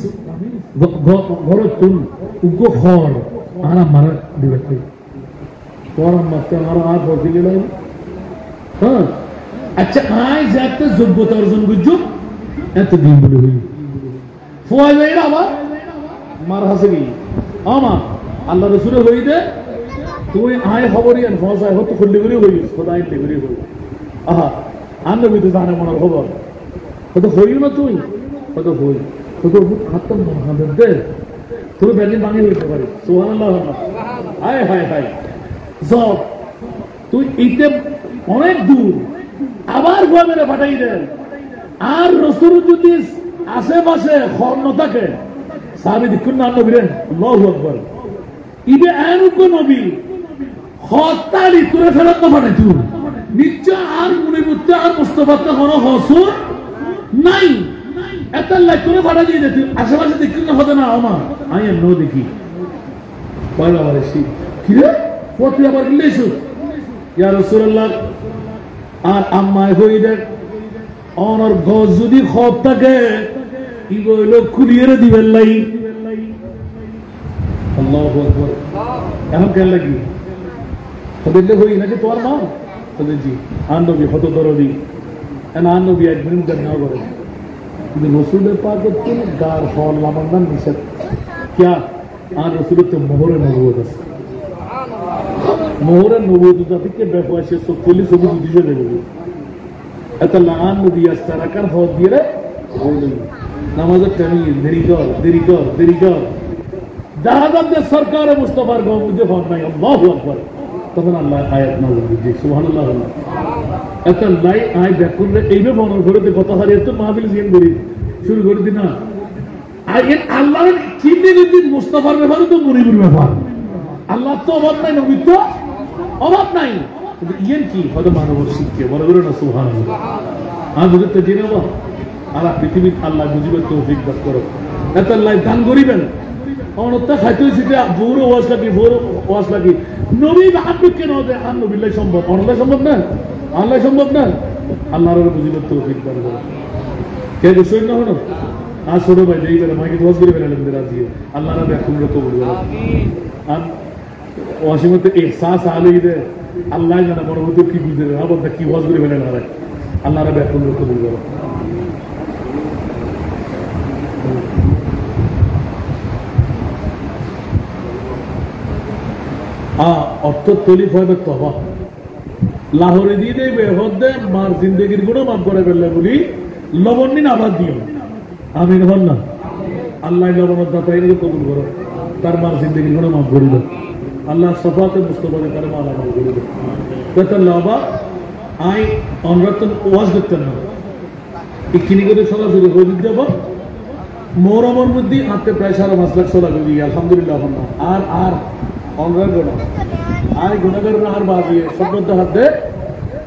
গরতুন উগ্র খর আর আমার দিবে তোর মাত্র আমার আর বলতে গেল হ্যাঁ আচ্ছা আয় যাতে যোগ্যতা অর্জন করছো এত দিন বলে হই ফোয়া যায় না আবার মার হাসে কি আমার আল্লাহ রসুলে হই দে তুই আয় খবরই আন ফসায় হতো খুললি করে হইস খোদাই করে হই আহা আনবি তো জানে মনের খবর হয়তো হইও না তুই হয়তো হই হয়তো হাতটা মহাদের দে তুই ব্যাগিন ভাঙি হইতে পারি সুবহানাল্লাহ হায় হায় হায় সব তুই এইতে অনেক দূর আবার গোয়া মেরে ফাটাই দেন আর রসুল যদি আশেপাশে খর্ণ থাকে সাহাবী দেখুন না নবীরেন আল্লাহু আকবার ইবে আনুক নবী হত্যালি তুলে ফেরত না ফাটাই তুই নিশ্চয় আর মনে করতে আর মুস্তাফাতে কোনো হসুর নাই এত লাইক করে ফাটা দিয়ে যেত আশেপাশে দেখুন না হতে না আমার আমি আর নো দেখি পয়লা আমার এসি কিরে তুই আবার গেলেছ ইয়া রাসূলুল্লাহ আর আম্মায় হইদের অনর গজ যদি খব থাকে কি বইল খুলিয়ে দিবেন লাই আল্লাহু আকবার এখন কেন লাগি হদিলে হই নাকি তোমার মা হদি জি আনবি হত দরদি এন আনবি একদিন কেন না করে কিন্তু রাসূলের পাকের তো গার ফল লামান্দান নিষেধ क्या আর রাসূলের তো মোহরে নবুয়ত আছে মোহরের নবুয়ত থেকে বেফাসে 40 সবুজ দিশে দেবে এত লাগান নবী আস্তারাকার হদ দিয়ে রে নামাজের টাইমে দেরি কর জাহাজাতে সরকার মুস্তাফার গো মুঝে ফোন নাই আল্লাহু আকবার তখন আল্লাহ আয়াত নাযিল করছে সুবহানাল্লাহ এত লাই আই দেখুন রে এইভাবে মনে করতে কথা হারে তো মাহফিল জিন করি শুরু করে দিনা আগে আল্লাহর চিন্তা দিন মুস্তাফার ব্যাপারে তো মনিবুর ব্যাপার আল্লাহ তো অভাব নাই নবী তো অভাব নাই ইয়েন কি হয়তো মানব শিক্ষা বড় করে না সুবহানাল্লাহ আজ তো জেনে নাও আর পৃথিবী আল্লাহ বুঝিবে তৌফিক দান করো এত আল্লাহ দান করিবেন অনত্তা খাইতে হইছে বড় ওয়াজ লাগি নবী বাহাদু কেন দে আর নবীলাই সম্ভব আল্লাহ সম্ভব না আল্লাহর বুঝিবে তৌফিক দান করো কে বুঝছেন না হলো आज छोड़ो भाई यही करे माँ की दोस्त भी बना लेंगे राजी अल्लाह ने बैठूं रे तो बोल रहा अब वाशिंग में तो एहसास आ रही है अल्लाह जाना मरो तो की बुझे रहा अब तक की वाज भी बना रहा है अल्लाह ने बैठूं रे तो बोल रहा अर्थ तलिफ है तबा लाहौरे दी दे बेहदे मार जिंदगी गुणा माफ करे बेल्ले बोली लवण्य आवाज दियो আমিন হন না আল্লাহ লবণত দাতাইকে কবুল করো তার মার জিন্দেগির গুনাহ মাফ করে দাও আল্লাহ সফাতে মুস্তাফাকে তার মাল আমল করে দাও কত লাভা আই অনরতন ওয়াজ করতেন না ইকিনি করে সরাসরি হয়ে যাব মোহরমের মধ্যে হাতে প্রায় 5.5 লাখ চলা গই আলহামদুলিল্লাহ হন না আর অনরার গুনাহ আই গুনাহগার আর বাজিয়ে সবটা হাতে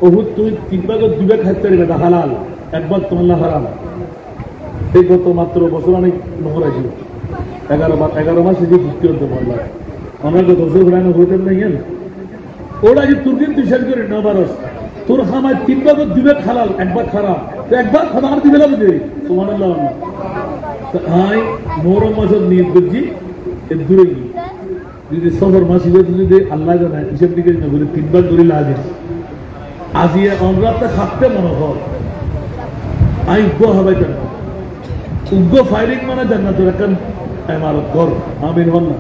ওহুদ তুই 3 ভাগ 2 ভাগ খাইতে পারবে না হালাল একবার তোমার হারাম এই গত মাত্র বছর অনেক নহর আছে 11 মাস যে ভুক্তি হতে পারলাম আমরা তো 10 গ্রাম হইতে নাই ওরা যে তুর্কিন তুষার করে না বারস তোর খামায় 3 ভাগ 2 ভাগ হালাল একবার খারাপ তো একবার খাবার দিবে লাগবে সুবহানাল্লাহ আই মোহরম মাসের নিয়ত করছি এর দূরে যদি সফর মাস যদি আল্লাহ জানে হিসাব দিকে না করে 3 ভাগ ধরে লাগে আজিয়া অনরাতে খাপতে মনে হয় আই গো হবে কেন উগ্র ফায়ারিং মানে জান্নাতের একটা ইমারত ঘর আমিন হন না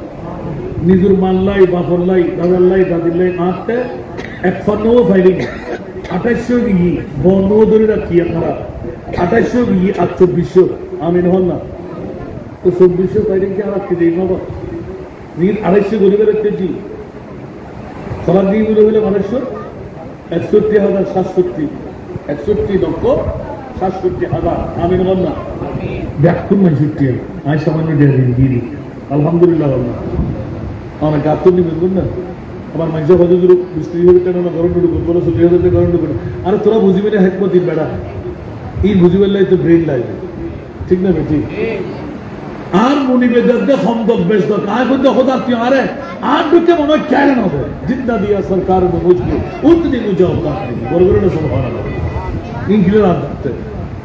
নিজের মাল্লাই বাফরলাই দাদাল্লাই দাদিল্লাই আটতে 1 ফায়ারিং 2800 গিয়ে বন্ধ ধরে রাখি আপনারা 2800 গিয়ে 2400 আমিন হন না তো 2400 ফায়ারিং কি আর রাখতে দেই বাবা নীল 250 গরিবের কেজি সবার দিয়ে বলে হলে 61,760 61 লক্ষ 67,000 আমিন হন না দেখুন না ছুটি আজ সামান্য গিরি আলহামদুলিল্লাহ আমার গাতুর নিবেন না আমার মানুষের হয়তো মিস্ত্রি হবে কেন না গরম ঢুকবে বলো 40,000 টাকা গরম ঢুকবে আরে তোরা বুঝিবে না হেকমত দিন বেড়া এই বুঝিবে লাই তো ব্রেন লাগবে ঠিক না বেটি আর মনিবে যাতে হমদক বেশ দক আয় বন্ধ খোদা তুই আরে আর ঢুকে মনে হয় কেন হবে জিন্দা দিয়া সরকার में मुझको उतनी मुझे औकात नहीं বড় বড় সুবহানাল্লাহ ইনক্লিয়ার করতে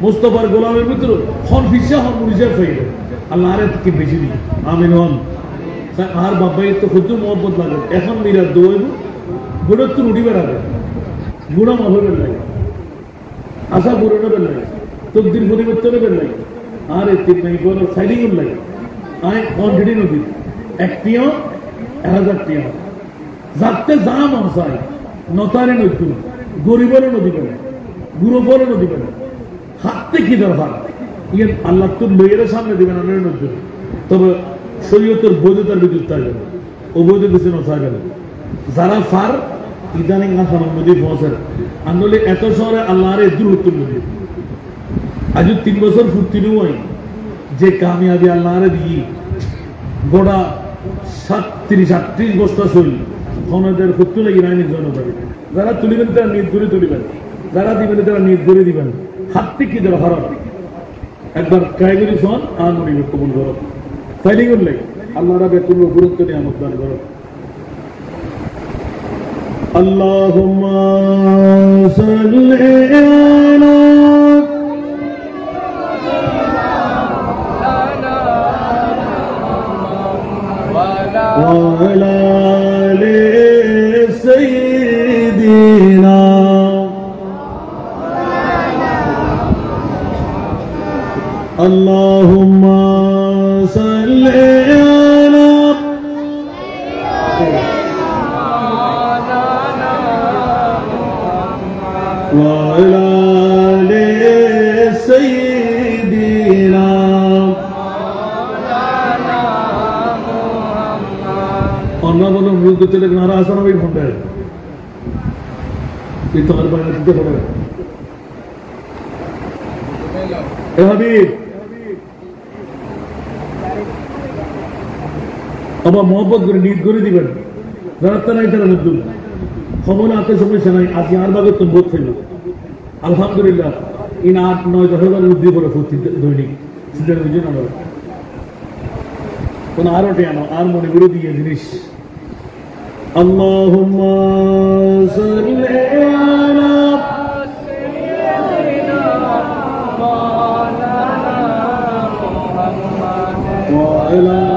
মুস্তাফার গোলামের ভিতর হন ফিসা হন মুরিজা ফাইলে আল্লাহ আরে থেকে বেশি দি আমিন হন আর বাবাই তো খুদ্দু মহব্বত লাগে এখন মিরার দৌড় গুণত্ব উঠি বেড়াবে গুণা মহবের লাগে আশা পূরণের লাগে তকদির পরিবর্তনের লাগে আর এতে নাই বড় সাইডিং লাগে আয় কোয়ান্টিটি নদী একটিও 1000 টিয়া যাতে যা মনসাই নতারে নদী গরিবের নদী বেড়ে গুরুবর নদী বেড়ে হাতে কি দরকার ইয়ে আল্লাহ তোর মেয়ের সামনে দিবেন অনেক নদী তবে শরীয়তের বৈধতার বিদ্যুৎ থাকবে অবৈধ কিছু নথা গেলে যারা ফার ইদানিং আসামের নদী পৌঁছার আন্দোলন এত শহরে আল্লাহর দূরত্ব নদী আজ 3 বছর ফুর্তি নয় যে কামিয়াবি আল্লাহর দিয়ে গোড়া 37-38 বস্তা চল খনদের ফুর্তি লাগি নাই নির্জন হবে যারা তুলিবেন তারা নিজ করে তুলিবেন যারা দিবেন তারা নিজ করে দিবেন হাতটি কি দেওয়া খারাপ একবার কায়গরি শোন আর মনে কবুল করো ফাইলিং করলে আল্লাহ রাবে কোনো গুরুত্ব নিয়ে আমদান করো আল্লাহুম্মা সাল্লি আলা وعلى آل سيدنا اللهم صل على وعلى آل سيدنا Allah বলো মৃত্যু চলে নারা আসানো ভাই ফোনটা এই তোমার বাইরে দিতে হবে এ হাবিব আবার মহব্বত করে নিদ করে দিবেন যারা নাই তারা নতুন খবর আতে সমস্যা নাই আজ আর ভাগে তো বোধ ছিল আলহামদুলিল্লাহ ইন 8-9 উদ্দি করে ফুটি দৈনিক সিদ্ধান্ত বুঝে না কোন আরো টেনো আর মনে করে দিয়ে জিনিস আল্লাহুম্মা সাল্লি আলা সাইয়্যিদিনা মাওলানা মুহাম্মাদ ওয়া আলা